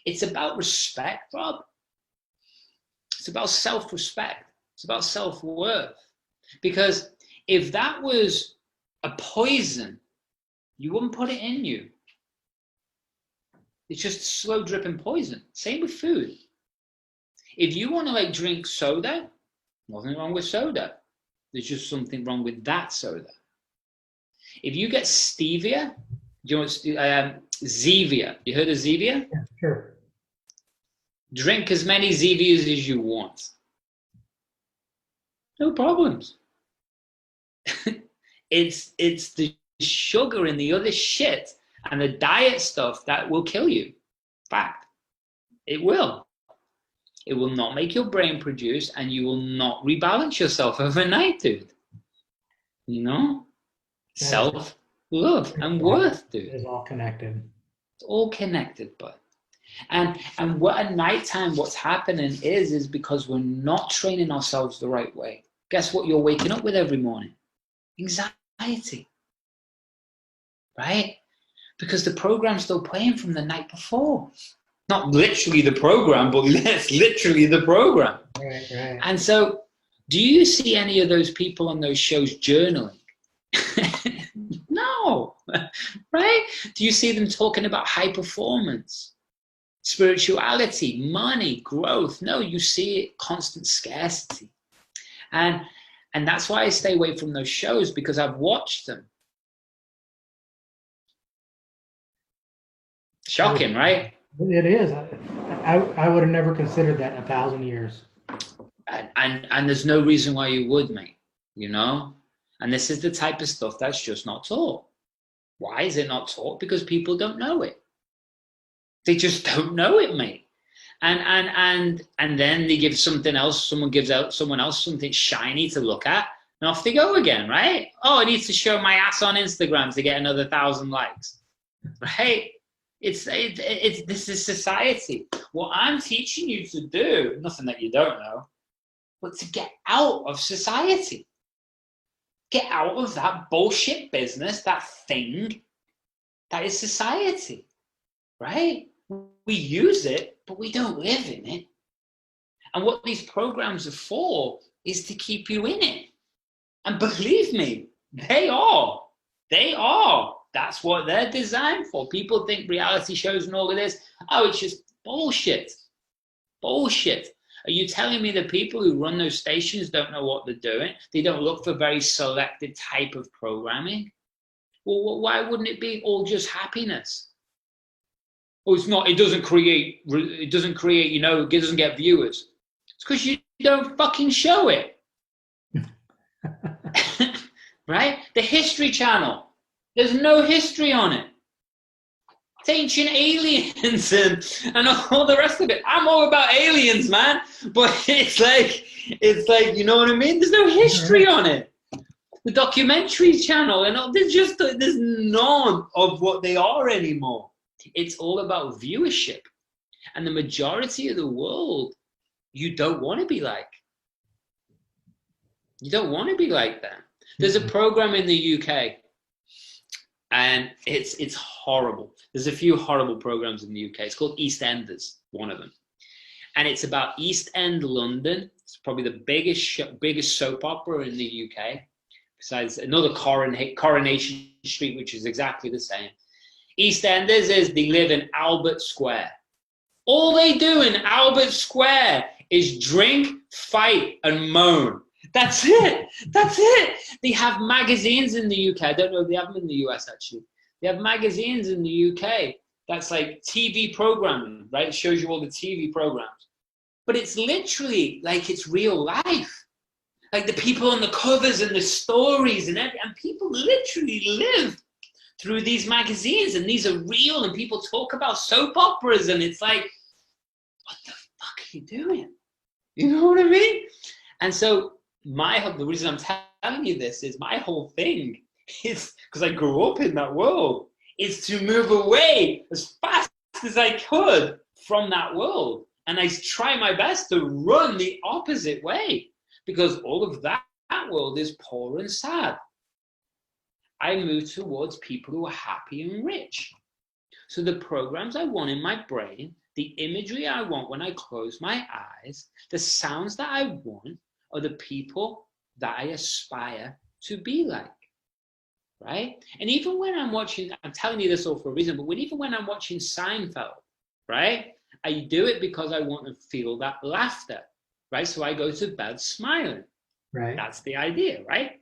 it's about respect, Rob. It's about self-respect. It's about self-worth. Because if that was a poison, you wouldn't put it in you. It's just slow dripping poison. Same with food. If you want to drink soda, nothing wrong with soda. There's just something wrong with that soda. If you get stevia, you know Zevia. You heard of Zevia? Yeah, sure. Drink as many Zevias as you want. No problems. It's the sugar and the other shit and the diet stuff that will kill you. Fact. It will. It will not make your brain produce, and you will not rebalance yourself overnight, dude. You know? Self-love and worth, dude. It's all connected. It's all connected, bud. And what at nighttime, what's happening is because we're not training ourselves the right way. Guess what you're waking up with every morning? Anxiety. Right? Because the program's still playing from the night before. Not literally the program, but that's literally the program. Right. And so, do you see any of those people on those shows journaling? No. Right? Do you see them talking about high performance, spirituality, money, growth? No, you see it, constant scarcity. And that's why I stay away from those shows, because I've watched them. Shocking, right? It is. I would have never considered that in 1,000 years. And there's no reason why you would, mate. You know? And this is the type of stuff that's just not taught. Why is it not taught? Because people don't know it. They just don't know it, mate. And then they give something else, someone gives out someone else something shiny to look at, and off they go again, right? Oh, I need to show my ass on Instagram to get another 1,000 likes, right? This is society. What I'm teaching you to do, nothing that you don't know, but to get out of society. Get out of that bullshit business, that thing that is society, right? We use it, but we don't live in it. And what these programs are for is to keep you in it. And believe me, they are. They are. That's what they're designed for. People think reality shows and all of this, oh, it's just bullshit. Bullshit. Are you telling me the people who run those stations don't know what they're doing? They don't look for very selected type of programming? Well, why wouldn't it be all just happiness? Oh, it's not. It doesn't create, it doesn't get viewers. It's because you don't fucking show it. Right? The History Channel. There's no history on it. It's ancient aliens and all the rest of it. I'm all about aliens, man. But it's like, you know what I mean? There's no history on it. The documentary channel and all, there's none of what they are anymore. It's all about viewership. And the majority of the world, you don't want to be like. You don't want to be like that. There's a program in the UK, And it's horrible. There's a few horrible programs in the UK. It's called EastEnders, one of them. And it's about East End London. It's probably the biggest soap opera in the UK, besides another Coronation Street, which is exactly the same. EastEnders is they live in Albert Square. All they do in Albert Square is drink, fight, and moan. That's it. That's it. They have magazines in the UK. I don't know if they have them in the US, actually. They have magazines in the UK. That's like TV programming, right? It shows you all the TV programs. But it's literally like it's real life. Like the people on the covers and the stories and people literally live through these magazines, and these are real, and people talk about soap operas, and it's like, what the fuck are you doing? You know what I mean? And so the reason I'm telling you this is my whole thing is, because I grew up in that world, is to move away as fast as I could from that world. And I try my best to run the opposite way, because all of that world is poor and sad. I move towards people who are happy and rich. So the programs I want in my brain, the imagery I want when I close my eyes, the sounds that I want are the people that I aspire to be like, right? And even when I'm watching, I'm telling you this all for a reason, but even when I'm watching Seinfeld, right? I do it because I want to feel that laughter, right? So I go to bed smiling. Right. That's the idea, right?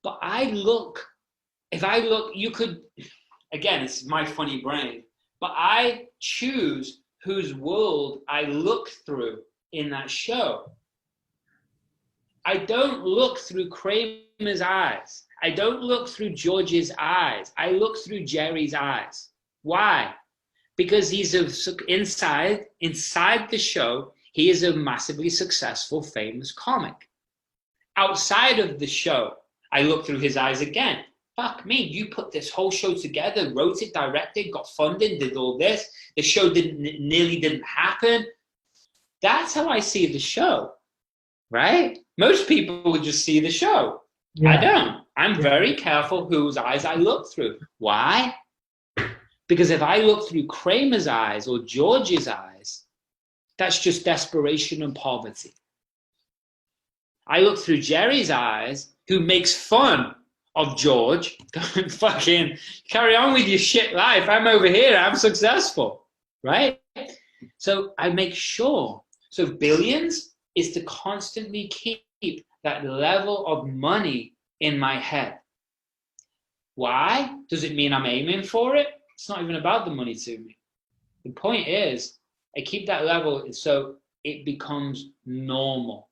But you could, again, it's my funny brain, but I choose whose world I look through in that show. I don't look through Kramer's eyes. I don't look through George's eyes. I look through Jerry's eyes. Why? Because he's inside the show, he is a massively successful, famous comic. Outside of the show, I look through his eyes again. Fuck me, you put this whole show together, wrote it, directed, got funding, did all this. The show nearly didn't happen. That's how I see the show, right? Most people would just see the show. Yeah. I don't. I'm very careful whose eyes I look through. Why? Because if I look through Kramer's eyes or George's eyes, that's just desperation and poverty. I look through Jerry's eyes, who makes fun of George, going fucking carry on with your shit life. I'm over here, I'm successful, right? So I make sure. So billions is to constantly keep that level of money in my head. Why? Does it mean I'm aiming for it? It's not even about the money to me. The point is, I keep that level so it becomes normal.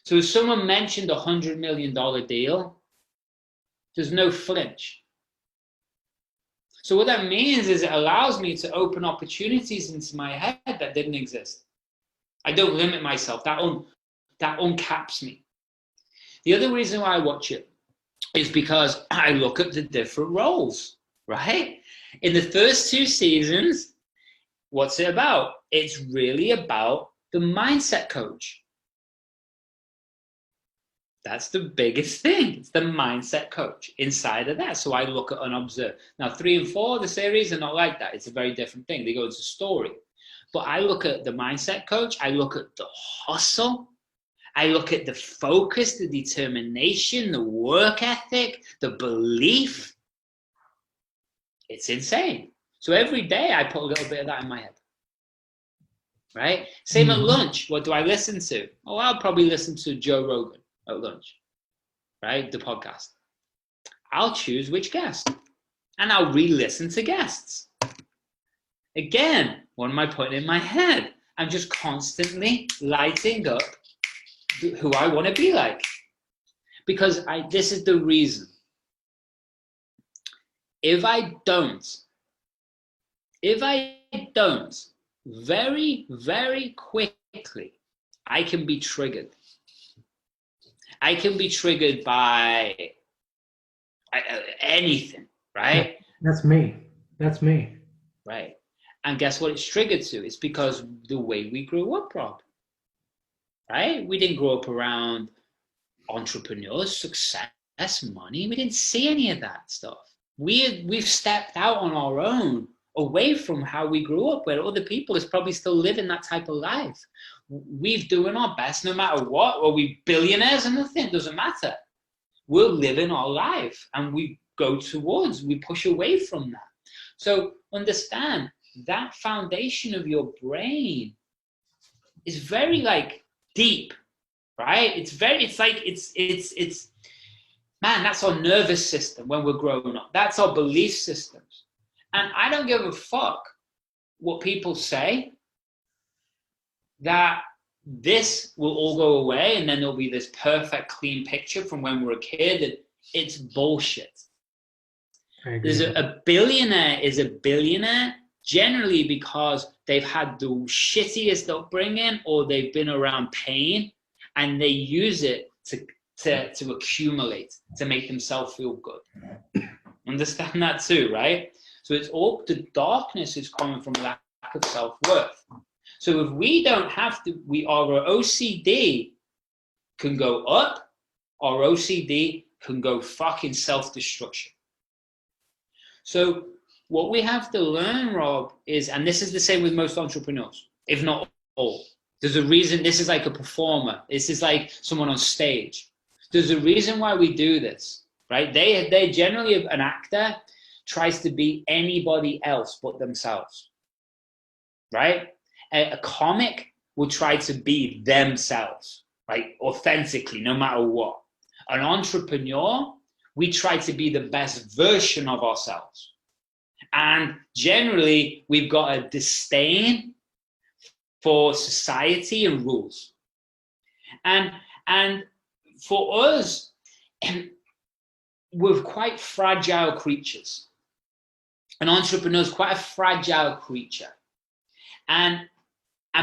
So if someone mentioned $100 million deal, there's no flinch. So what that means is it allows me to open opportunities into my head that didn't exist. I don't limit myself. That uncaps me. The other reason why I watch it is because I look at the different roles, right? In the first 2 seasons, what's it about? It's really about the mindset coach. That's the biggest thing. It's the mindset coach inside of that. So I look at and observe. Now, 3 and 4, the series are not like that. It's a very different thing. They go into story. But I look at the mindset coach. I look at the hustle. I look at the focus, the determination, the work ethic, the belief. It's insane. So every day I put a little bit of that in my head. Right? Same at lunch. What do I listen to? Oh, I'll probably listen to Joe Rogan at lunch, right? The podcast. I'll choose which guest, and I'll re-listen to guests. Again, what am I putting in my head? I'm just constantly lighting up who I want to be like, because this is the reason. If I don't, very, very quickly, I can be triggered. I can be triggered by anything, right? That's me. Right. And guess what it's triggered to? It's because the way we grew up, Rob. Right? We didn't grow up around entrepreneurs, success less money. We didn't see any of that stuff. We've stepped out on our own, away from how we grew up, where other people is probably still living that type of life. We're doing our best no matter what. Are we billionaires or nothing? It doesn't matter. We're living our life, and we push away from that. So understand that foundation of your brain is very like deep, right? It's man, that's our nervous system when we're growing up. That's our belief systems. And I don't give a fuck what people say, that this will all go away and then there'll be this perfect, clean picture from when we were a kid. It's bullshit. There's a billionaire is a billionaire generally because they've had the shittiest upbringing, or they've been around pain, and they use it to accumulate, to make themselves feel good. Understand that too, right? So it's all the darkness is coming from lack of self-worth. So if we don't have to, our OCD can go up, our OCD can go fucking self-destruction. So what we have to learn, Rob, is, and this is the same with most entrepreneurs, if not all. There's a reason. This is like a performer. This is like someone on stage. There's a reason why we do this, right? They generally, an actor tries to be anybody else but themselves, right? A comic will try to be themselves, right? Authentically, no matter what. An entrepreneur, we try to be the best version of ourselves. And generally, we've got a disdain for society and rules. And for us, we're quite fragile creatures. An entrepreneur is quite a fragile creature. And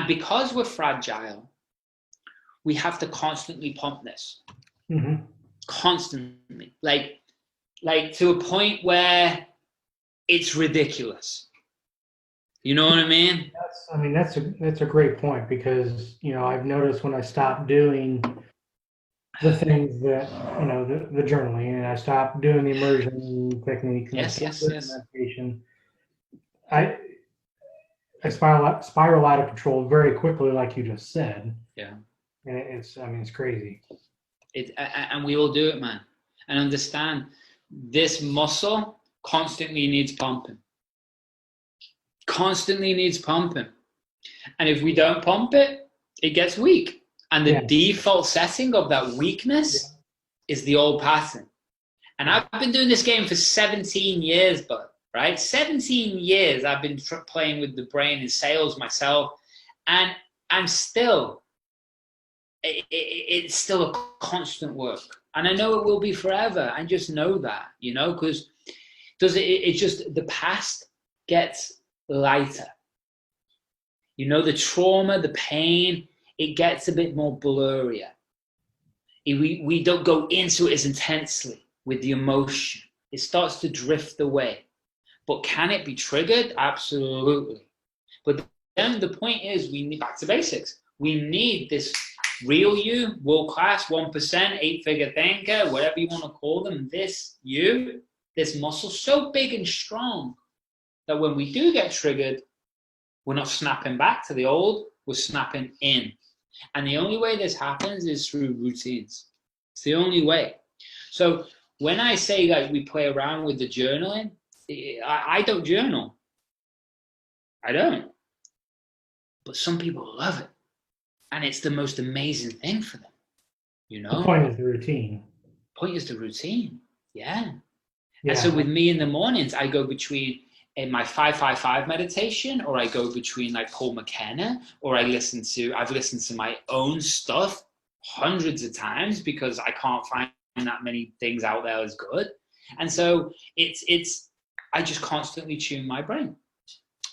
because we're fragile, we have to constantly pump this. Mm-hmm. Constantly. Like to a point where it's ridiculous. You know what I mean? That's a great point, because, I've noticed when I stopped doing the things that, the journaling, and I stopped doing the immersion techniques, and yes. meditation, I spiral out of control very quickly, like you just said. Yeah. And it's crazy. And we all do it, man. And understand, this muscle constantly needs pumping. Constantly needs pumping. And if we don't pump it, it gets weak. And the default setting of that weakness is the old pattern. And I've been doing this game for 17 years, bud, right? 17 years I've been playing with the brain in sales myself. And I'm still, it's still a constant work. And I know it will be forever. I just know that, because it's just the past gets lighter. The trauma, the pain, it gets a bit more blurrier. We don't go into it as intensely with the emotion. It starts to drift away. But can it be triggered? Absolutely. But then the point is, we need, back to basics, we need this real you, world-class, 1%, 8-figure thinker, whatever you want to call them, this you, this muscle so big and strong that when we do get triggered, we're not snapping back to the old, we're snapping in. And the only way this happens is through routines. It's the only way. So when I say that we play around with the journaling, I don't journal. I don't. But some people love it. And it's the most amazing thing for them. The point is the routine. Yeah. And so with me in the mornings, I go between in my 5-5-5 meditation, or I go between like Paul McKenna, or I've listened to my own stuff hundreds of times because I can't find that many things out there as good. And so I just constantly tune my brain.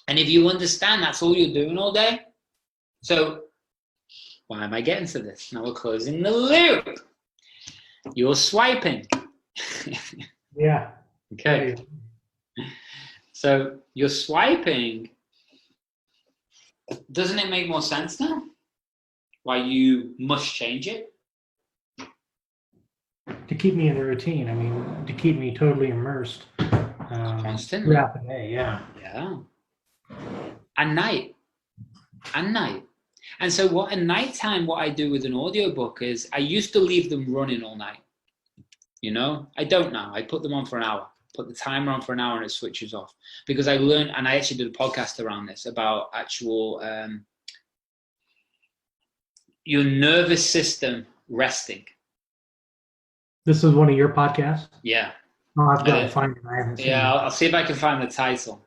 And if you understand that's all you're doing all day, so why am I getting to this? Now we're closing the loop. You're swiping. Yeah. Okay. So you're swiping. Doesn't it make more sense now? Why you must change it? to keep me in the routine. I mean, to keep me totally immersed Constantly. throughout the day. Yeah. Yeah. At night. And so at nighttime, what I do with an audiobook is I used to leave them running all night. I don't now. I put them on for an hour, put the timer on for an hour, and it switches off. Because I learned, and I actually did a podcast around this, about actual your nervous system resting. This is one of your podcasts? Yeah. Oh, I've got to find it. I haven't seen it. Yeah, I'll see if I can find the title.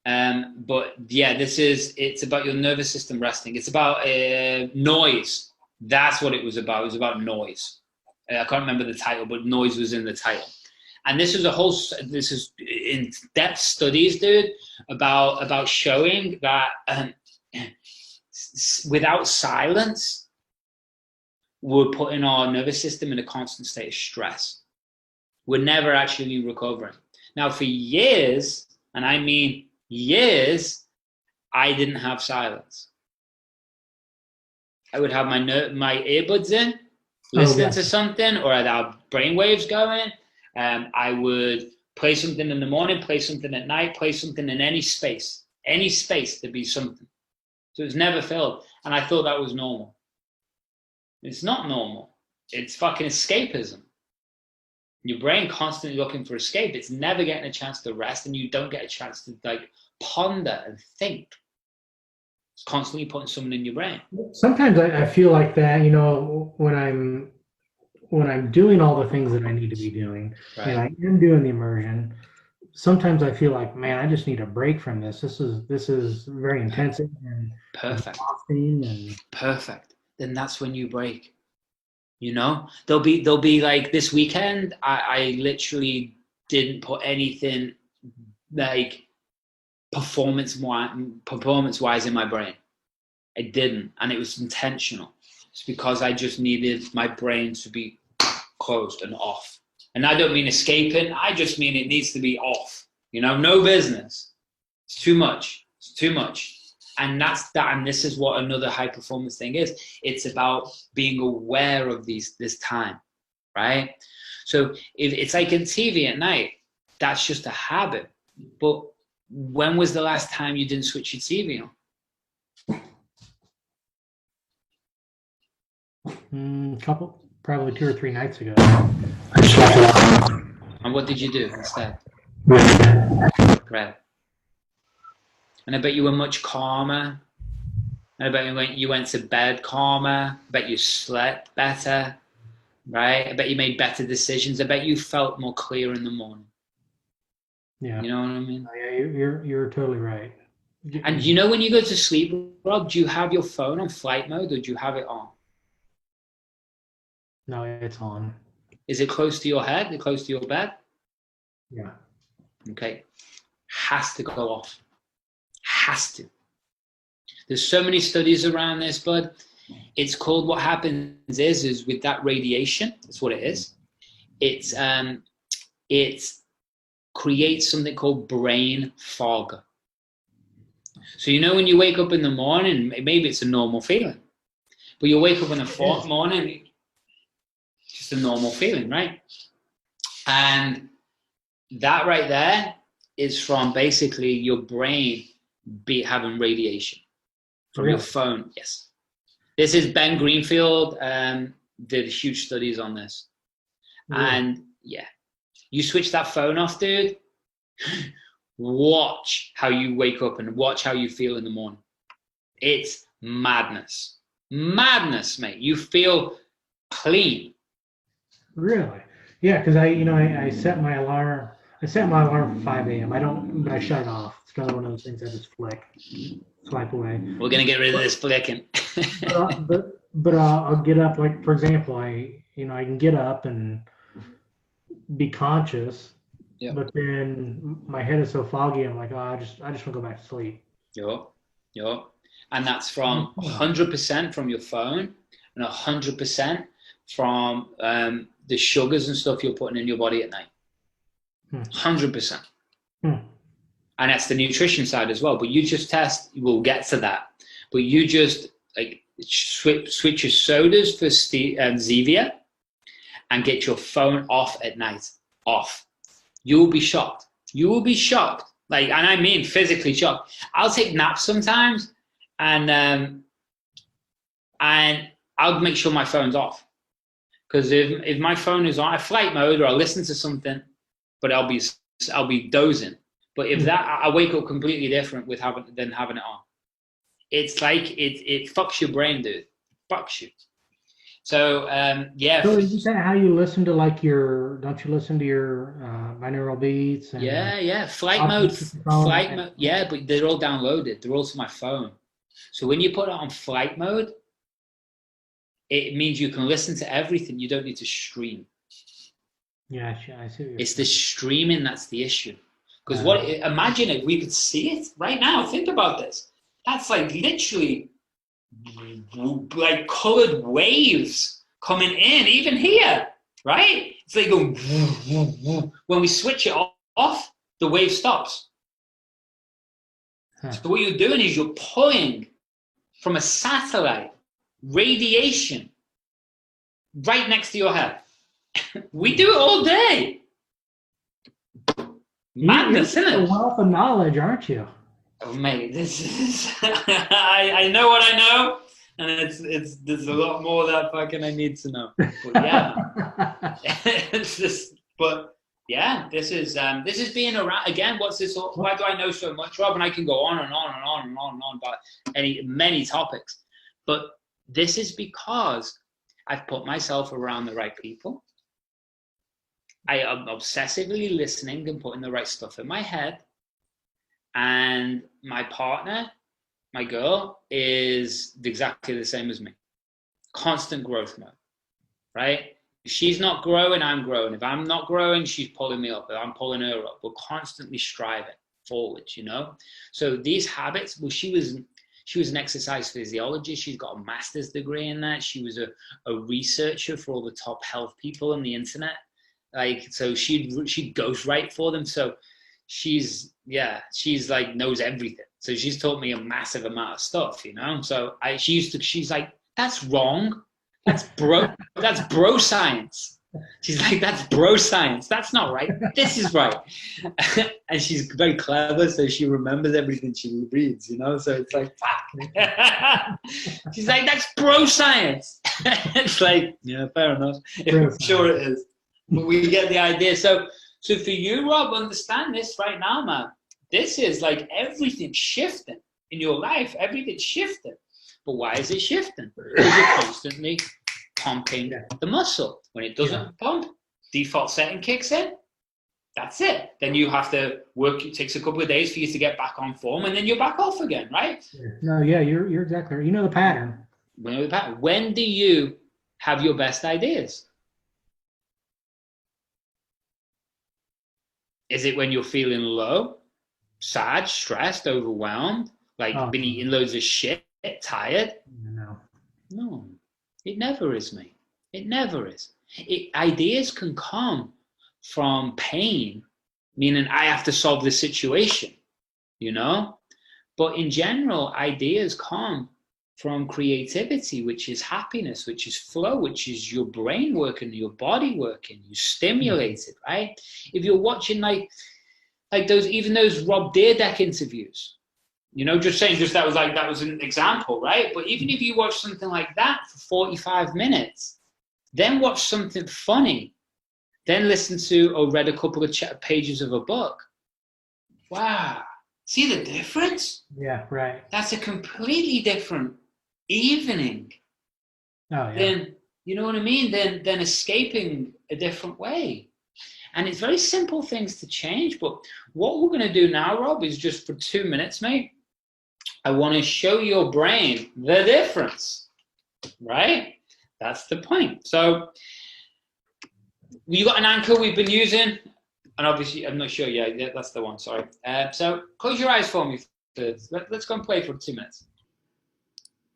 But yeah, it's about your nervous system resting. It's about noise. That's what it was about. It was about noise. I can't remember the title, but noise was in the title. And this is in-depth studies, dude, about showing that without silence, we're putting our nervous system in a constant state of stress. We're never actually recovering. Now, for years, and I mean years, I didn't have silence. I would have my earbuds in, listening to something, or I'd have brainwaves going. I would play something in the morning, play something at night, play something in any space there'd be something. So it was never filled. And I thought that was normal. It's not normal. It's fucking escapism. Your brain constantly looking for escape. It's never getting a chance to rest, and you don't get a chance to ponder and think. It's constantly putting something in your brain. Sometimes I feel like that, when I'm doing all the things that I need to be doing, Right. and I am doing the immersion, sometimes I feel like, man, I just need a break from this. This is very intensive and Perfect. exhausting and Perfect. Then that's when you break. There'll be like this weekend, I literally didn't put anything like performance wise in my brain. I didn't, and it was intentional. It's because I just needed my brain to be closed and off. And I don't mean escaping. I just mean it needs to be off. No business. It's too much. And that's that. And this is what another high performance thing is. It's about being aware of this time, right? So if it's like in TV at night, that's just a habit. But when was the last time you didn't switch your TV on? Probably 2 or 3 nights ago. And what did you do instead? Read. And I bet you were much calmer. And I bet you went to bed calmer. I bet you slept better, right? I bet you made better decisions. I bet you felt more clear in the morning. Yeah. You know what I mean? Yeah, you're totally right. And when you go to sleep, Rob, do you have your phone on flight mode, or do you have it on? No, it's on. Is it close to your head? Close to your bed? Yeah. Okay. Has to go off. Has to. There's so many studies around this, bud. It's called, what happens is with that radiation, that's what it is. It creates something called brain fog. So when you wake up in the morning, maybe it's a normal feeling, but you wake up in the morning, just a normal feeling, right? And that right there is from basically your brain having radiation from your phone. Yes. This is Ben Greenfield did huge studies on this. And you switch that phone off, dude. Watch how you wake up and watch how you feel in the morning. It's madness. Madness, mate. You feel clean. Really? Yeah, because I set my alarm. I set my alarm for 5 a.m. But I shut it off. It's another one of those things I just swipe away. We're gonna get rid of this flicking. but I'll get up. Like, for example, I can get up and be conscious. Yeah. But then my head is so foggy. I'm like, I just want to go back to sleep. Yeah. And that's from 100% from your phone and 100% from the sugars and stuff you're putting in your body at night. 100%. And that's the nutrition side as well. But you just we'll get to that. But you just switch your sodas for Zevia and get your phone off at night. Off. You will be shocked. You will be shocked. Like, and I mean physically shocked. I'll take naps sometimes, and I'll make sure my phone's off. Because if my phone is on flight mode, or I'll listen to something, but I'll be dozing. But if that, I wake up completely different with having it on. It's like it fucks your brain, dude. Fucks you. So yeah. So is that how you listen to like don't you listen to your binaural beats? And yeah. Flight mode. Yeah, but they're all downloaded. They're all to my phone. So when you put it on flight mode, it means you can listen to everything. You don't need to stream. Yeah, I see. It's the streaming that's the issue. Because imagine if we could see it right now. Think about this. That's like literally like colored waves coming in, even here, right? It's like going, when we switch it off, the wave stops. So what you're doing is you're pulling from a satellite radiation right next to your head. We do it all day. Madness, isn't it? A wealth of knowledge, aren't you? Oh, mate, this is I know what I know, and there's a lot more that fucking I need to know. But yeah, it's just. But yeah, this is being around again. What's this? Why do I know so much, Rob? And I can go on and on and on and on and on about many topics. But this is because I've put myself around the right people. I am obsessively listening and putting the right stuff in my head. And my partner, my girl, is exactly the same as me. Constant growth mode, right? If she's not growing, I'm growing. If I'm not growing, she's pulling me up. If I'm pulling her up. We're constantly striving forwards, you know? So these habits, well, she was an exercise physiologist. She's got a master's degree in that. She was a researcher for all the top health people on the internet. Like, so she'd ghostwrite for them. So she's like knows everything. So she's taught me a massive amount of stuff, you know? So she's like, that's wrong. That's bro science. She's like, that's bro science. That's not right. This is right. And she's very clever, so she remembers everything she reads, you know? So it's like, fuck. She's like, that's bro science. It's like, yeah, fair enough. I'm sure it is. But we get the idea. So for you, Rob, understand this right now, man. This is like everything shifting in your life. Everything's shifting. But why is it shifting? Because you're constantly pumping the muscle. When it doesn't pump, default setting kicks in. That's it. Then you have to work. It takes a couple of days for you to get back on form, and then you're back off again, right? No, yeah, you're exactly right. You know the pattern. When do you have your best ideas? Is it when you're feeling low, sad, stressed, overwhelmed, like been eating loads of shit, tired? No, it never is, mate. It never is. Ideas can come from pain, meaning I have to solve this situation, you know? But in general, ideas come from creativity, which is happiness, which is flow, which is your brain working, your body working, you stimulate it, right? If you're watching like those Rob Dyrdek interviews, you know, that was an example, right? But even if you watch something like that for 45 minutes, then watch something funny, then listen to or read a couple of pages of a book. Wow. See the difference? Yeah, right. That's a completely different evening. Oh, yeah. Then, you know what I mean? Then escaping a different way. And it's very simple things to change. But what we're going to do now, Rob, is just for 2 minutes, mate, I want to show your brain the difference, right? That's the point. So you got an anchor we've been using, and obviously, I'm not sure. Yeah, that's the one. Sorry. So close your eyes for me. Let's go and play for 2 minutes.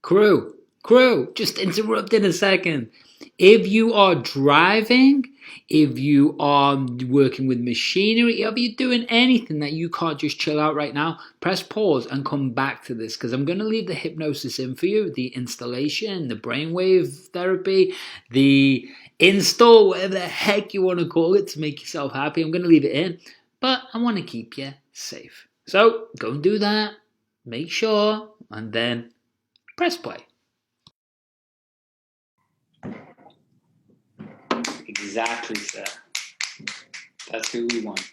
Crew, Crew, just interrupt in a second. If you are driving, if you are working with machinery, if you're doing anything that you can't just chill out right now, press pause and come back to this, because I'm going to leave the hypnosis in for you, the installation, the brainwave therapy, the install, whatever the heck you want to call it to make yourself happy. I'm going to leave it in, but I want to keep you safe. So go and do that, make sure, and then press play. Exactly, sir. That's who we want.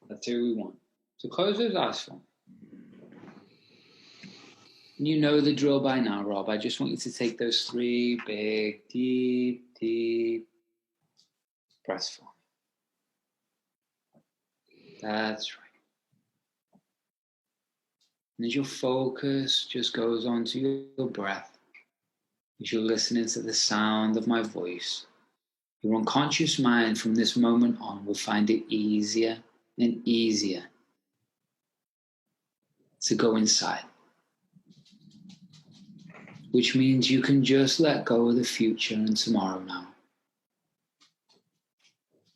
That's who we want. So close those eyes for me. You know the drill by now, Rob. I just want you to take those 3 big, deep breaths for me. That's right. And as your focus just goes onto your breath, as you're listening to the sound of my voice, your unconscious mind from this moment on will find it easier and easier to go inside. Which means you can just let go of the future and tomorrow now.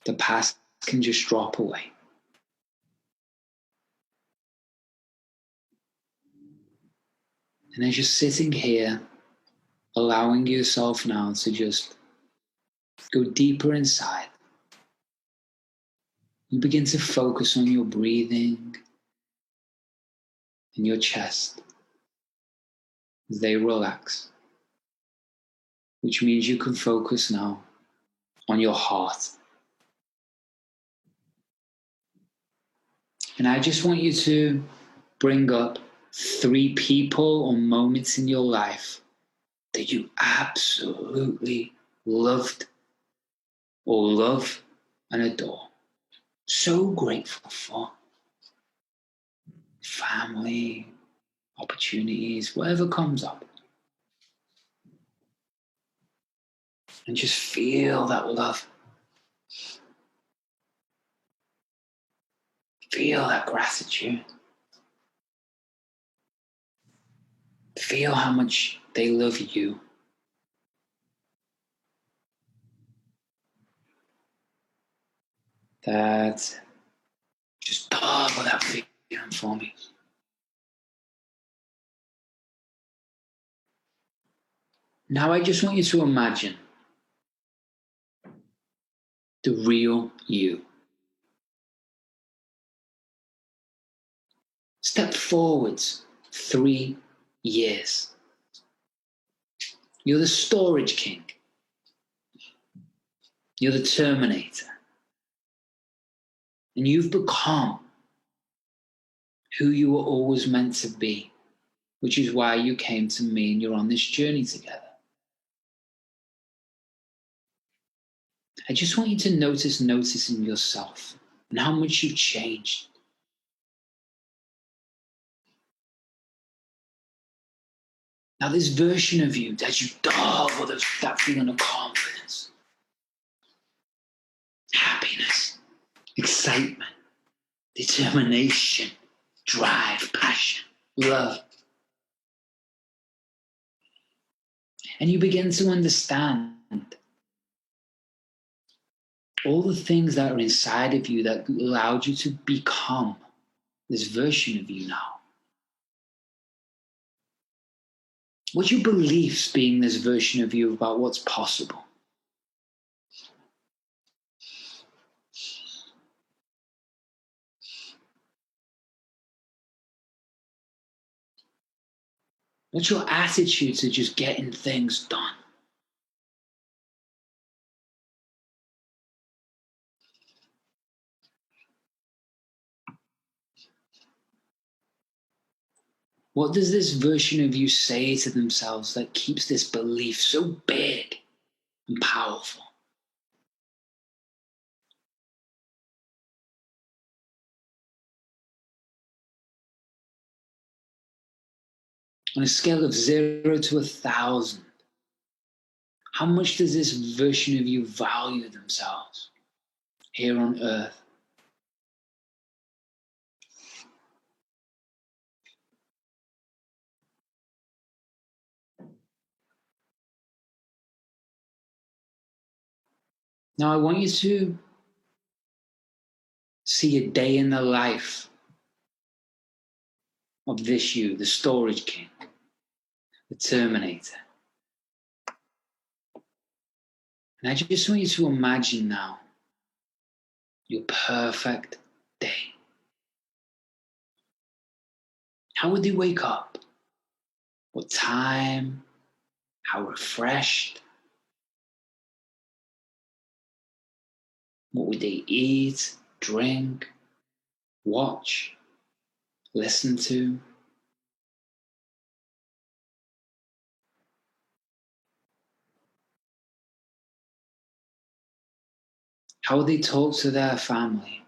The past can just drop away. And as you're sitting here, allowing yourself now to just go deeper inside, you begin to focus on your breathing and your chest as they relax, which means you can focus now on your heart. And I just want you to bring up 3 people or moments in your life that you absolutely loved or love and adore. So grateful for. Family, opportunities, whatever comes up. And just feel that love. Feel that gratitude. Feel how much they love you. That's it. Just double that feeling for me. Now I just want you to imagine the real you. Step forwards 3 years. You're the storage king. You're the Terminator. And you've become who you were always meant to be, which is why you came to me and you're on this journey together. I just want you to notice in yourself and how much you've changed. Now this version of you, as you double that feeling of confidence, happiness, excitement, determination, drive, passion, love. And you begin to understand all the things that are inside of you that allowed you to become this version of you now. What's your beliefs being this version of you about what's possible? What's your attitude to just getting things done? What does this version of you say to themselves that keeps this belief so big and powerful? On a scale of 0 to 1,000, how much does this version of you value themselves here on earth? Now I want you to see a day in the life of this you, the storage king, the Terminator. And I just want you to imagine now your perfect day. How would they wake up? What time? How refreshed? What would they eat, drink, watch, listen to? How would they talk to their family?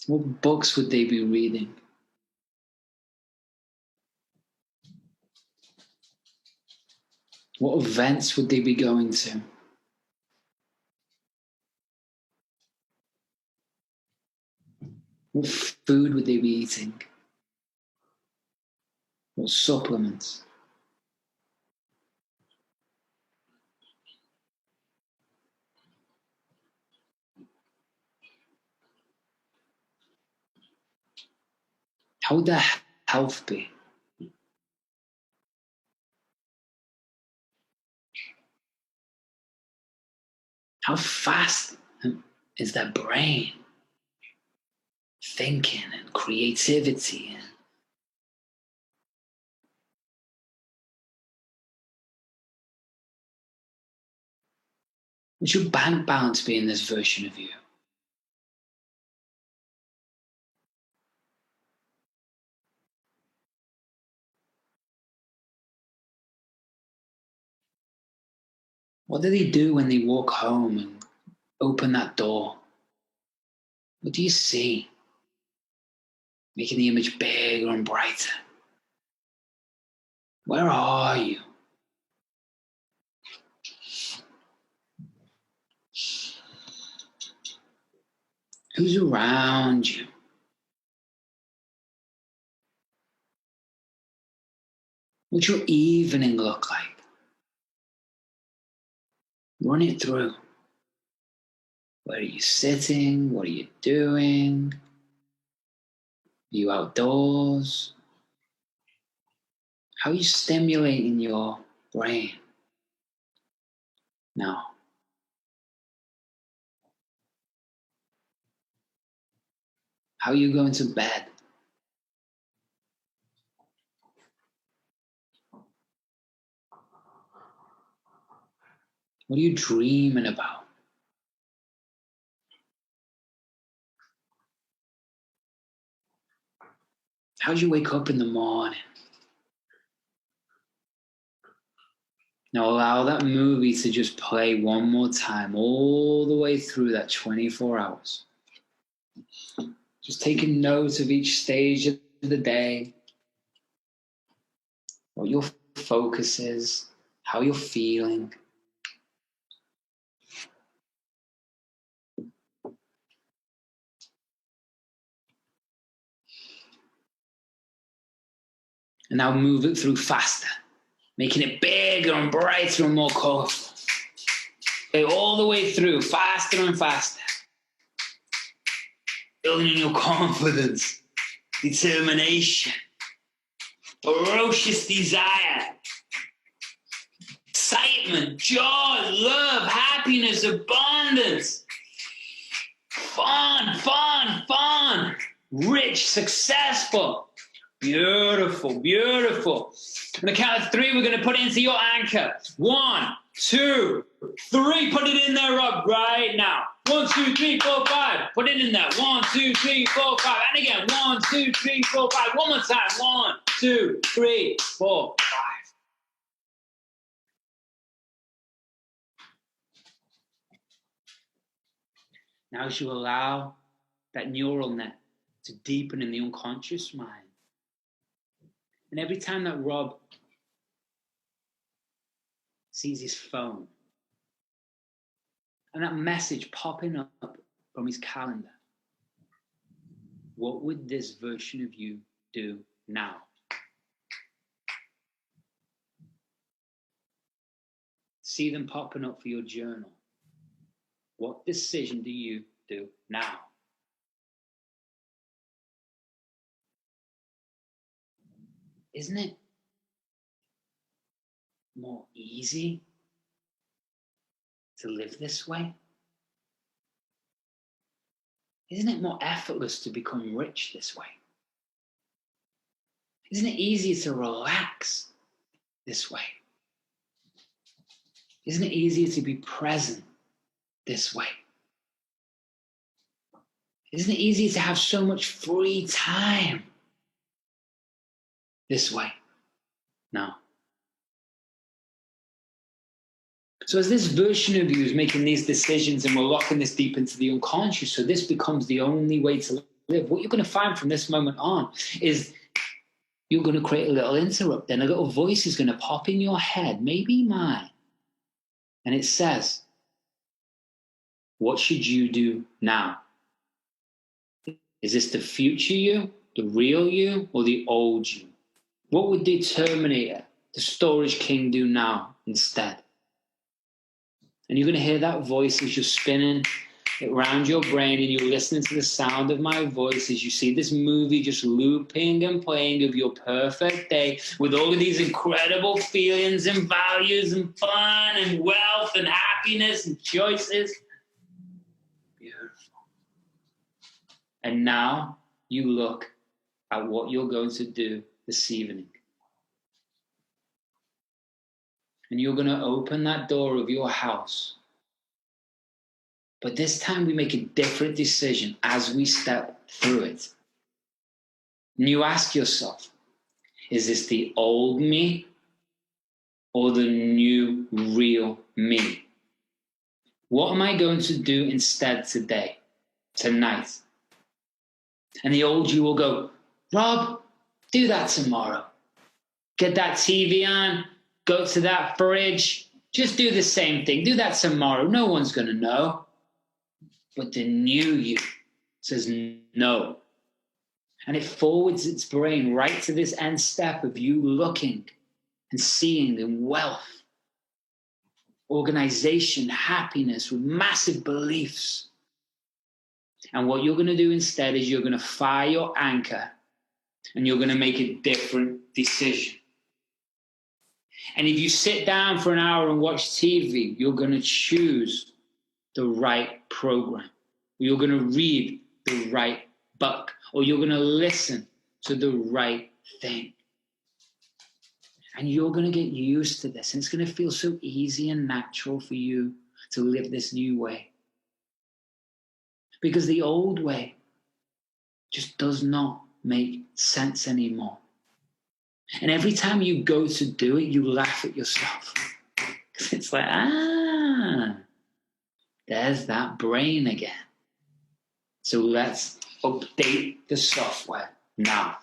What books would they be reading? What events would they be going to? What food would they be eating? What supplements? How would their health be? How fast is their brain thinking and creativity? Would your bank balance be in this version of you? What do they do when they walk home and open that door? What do you see? Making the image bigger and brighter. Where are you? Who's around you? What's your evening look like? Run it through. Where are you sitting? What are you doing? Are you outdoors? How are you stimulating your brain? Now, how are you going to bed? What are you dreaming about? How do you wake up in the morning? Now allow that movie to just play one more time, all the way through that 24 hours. Just taking note of each stage of the day, what your focus is, how you're feeling. And now move it through faster, making it bigger and brighter and more colorful. Okay, all the way through, faster and faster. Building in your confidence, determination, ferocious desire, excitement, joy, love, happiness, abundance, fun, fun, fun, rich, successful, beautiful, beautiful. On the count of three, we're going to put it into your anchor. 1, 2, 3. Put it in there, Rob, right now. 1, 2, 3, 4, 5. Put it in there. 1, 2, 3, 4, 5. And again, 1, 2, 3, 4, 5. One more time. 1, 2, 3, 4, 5. Now, as you allow that neural net to deepen in the unconscious mind, and every time that Rob sees his phone and that message popping up from his calendar, what would this version of you do now? see them popping up for your journal. What decision do you do now? Isn't it more easy to live this way? Isn't it more effortless to become rich this way? Isn't it easier to relax this way? Isn't it easier to be present this way? Isn't it easier to have so much free time this way? No. So as this version of you is making these decisions and we're locking this deep into the unconscious, so this becomes the only way to live, what you're going to find from this moment on is you're going to create a little interrupt. Then a little voice is going to pop in your head, maybe mine. And it says, what should you do now? Is this the future you, the real you, or the old you? What would the Terminator, the Storage King, do now instead? And you're going to hear that voice as you're spinning it around your brain and you're listening to the sound of my voice as you see this movie just looping and playing of your perfect day with all of these incredible feelings and values and fun and wealth and happiness and choices. Beautiful. And now you look at what you're going to do this evening. And you're going to open that door of your house. But this time we make a different decision as we step through it. And you ask yourself, is this the old me or the new real me? What am I going to do instead today, tonight? And the old you will go, Rob, do that tomorrow. Get that TV on. Go to that fridge. Just do the same thing. Do that tomorrow. No one's going to know. But the new you says no. And it forwards its brain right to this end step of you looking and seeing the wealth, organization, happiness with massive beliefs. And what you're going to do instead is you're going to fire your anchor and you're going to make a different decision. And if you sit down for an hour and watch TV, you're going to choose the right program. You're going to read the right book. Or you're going to listen to the right thing. And you're going to get used to this. And it's going to feel so easy and natural for you to live this new way. Because the old way just does not make sense anymore. And every time you go to do it, you laugh at yourself. It's like, there's that brain again. So let's update the software now.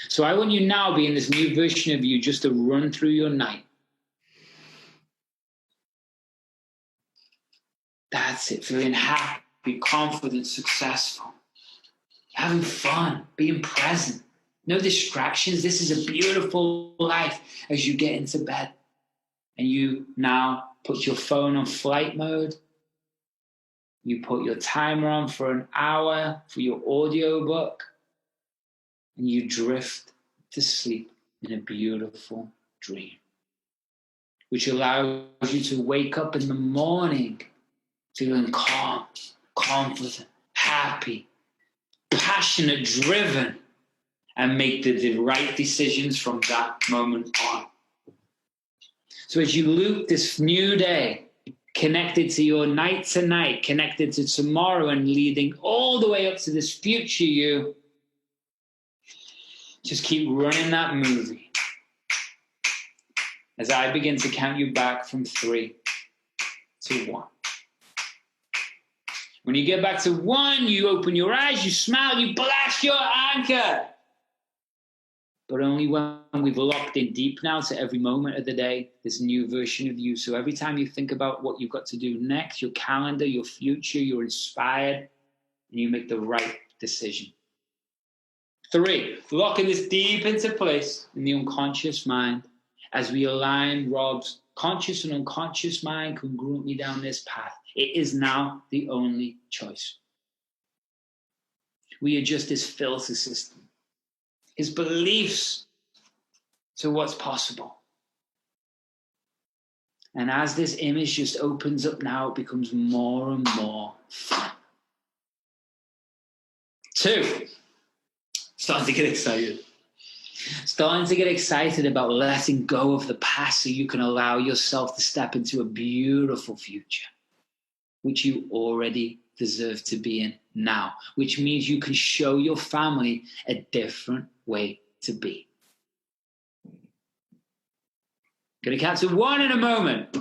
So I want you now, being this new version of you, just to run through your night. That's it, feeling happy, confident, successful, having fun, being present. No distractions. This is a beautiful life as you get into bed. And you now put your phone on flight mode. You put your timer on for an hour for your audiobook. And you drift to sleep in a beautiful dream, which allows you to wake up in the morning feeling calm, confident, happy, passionate, driven, and make the right decisions from that moment on. So as you loop this new day, connected to your night tonight, connected to tomorrow, and leading all the way up to this future you, just keep running that movie. As I begin to count you back from 3 to 1. When you get back to 1, you open your eyes, you smile, you blast your anchor. But only when we've locked in deep now to every moment of the day, this new version of you. So every time you think about what you've got to do next, your calendar, your future, you're inspired, and you make the right decision. 3, locking this deep into place in the unconscious mind as we align Rob's conscious and unconscious mind congruently down this path. It is now the only choice. We adjust his filter system, his beliefs to what's possible. And as this image just opens up now, it becomes more and more fun. 2, starting to get excited. Starting to get excited about letting go of the past so you can allow yourself to step into a beautiful future, which you already deserve to be in now, which means you can show your family a different way to be. Gonna count to 1 in a moment.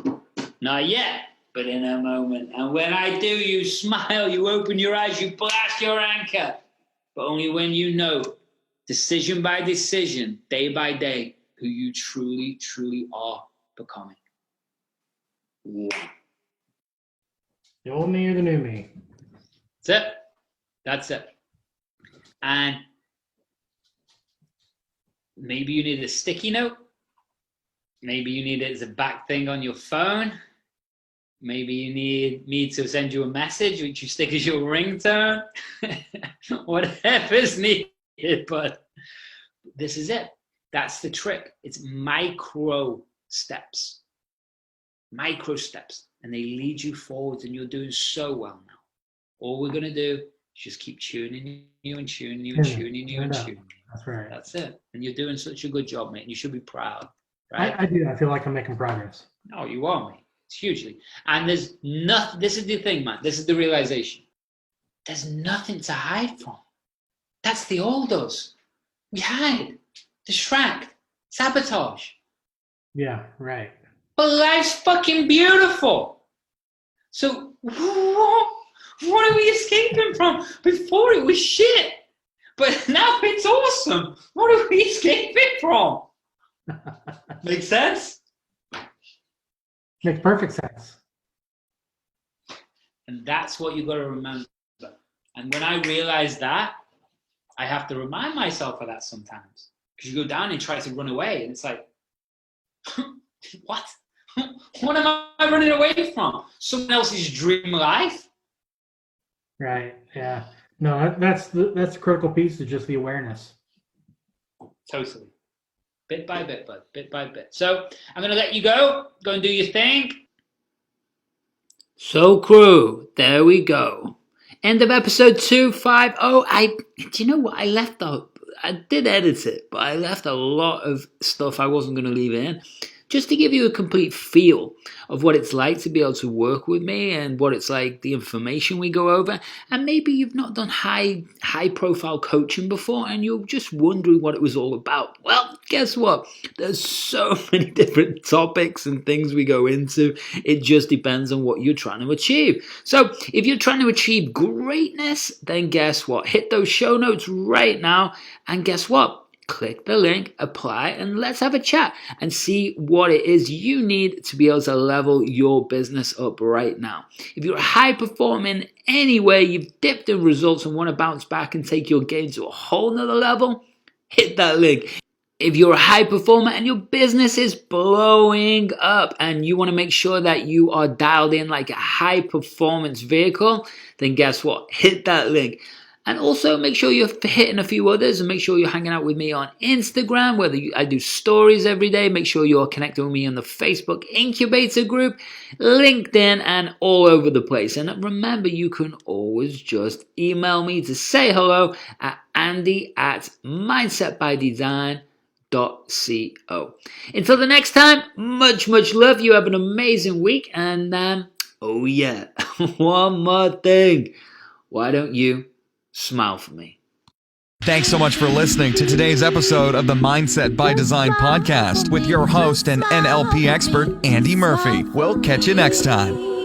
Not yet, but in a moment. And when I do, you smile, you open your eyes, you blast your anchor. But only when you know, decision by decision, day by day, who you truly, truly are becoming. 1. The old me or the new me? That's it. That's it. And maybe you need a sticky note. Maybe you need it as a back thing on your phone. Maybe you need me to send you a message which you stick as your ringtone. Whatever's needed, but this is it. That's the trick. It's micro steps. Micro steps. And they lead you forward, and you're doing so well now. All we're going to do is just keep tuning you and tuning you and tuning you and tuning you. That's right. That's it. And you're doing such a good job, mate. And you should be proud. Right? I do. I feel like I'm making progress. No, you are, mate. It's hugely. And there's nothing. This is the thing, man. This is the realization. There's nothing to hide from. That's the old us. We hide, distract, sabotage. Yeah, right. But life's fucking beautiful. So what are we escaping from? Before it was shit. But now it's awesome. What are we escaping from? Makes sense? Makes perfect sense. And that's what you got to remember. And when I realize that, I have to remind myself of that sometimes. Because you go down and try to run away, and it's like, what? What am I running away from? Someone else's dream life? Right. Yeah. No, that's the critical piece is just the awareness. Totally. Bit by bit, bud. Bit by bit. So I'm going to let you go. Go and do your thing. So, crew, there we go. End of episode 250. Do you know what? I did edit it, but I left a lot of stuff I wasn't going to leave in. Just to give you a complete feel of what it's like to be able to work with me and what it's like, the information we go over. And maybe you've not done high profile coaching before and you're just wondering what it was all about. Well, guess what? There's so many different topics and things we go into. It just depends on what you're trying to achieve. So if you're trying to achieve greatness, then guess what? Hit those show notes right now. And guess what? Click the link, apply, and let's have a chat and see what it is you need to be able to level your business up right now. If you're high performing anyway, you've dipped in results and want to bounce back and take your game to a whole nother level, hit that link. If you're a high performer and your business is blowing up and you want to make sure that you are dialed in like a high performance vehicle, then guess what? Hit that link. And also make sure you're hitting a few others and make sure you're hanging out with me on Instagram, I do stories every day. Make sure you're connecting with me on the Facebook Incubator group, LinkedIn, and all over the place. And remember, you can always just email me to say hello at andy@mindsetbydesign.co. Until the next time, much love. You have an amazing week. And oh yeah, one more thing. Why don't you smile for me? Thanks so much for listening to today's episode of the Mindset by Design podcast with your host and NLP expert, Andy Murphy. We'll catch you next time.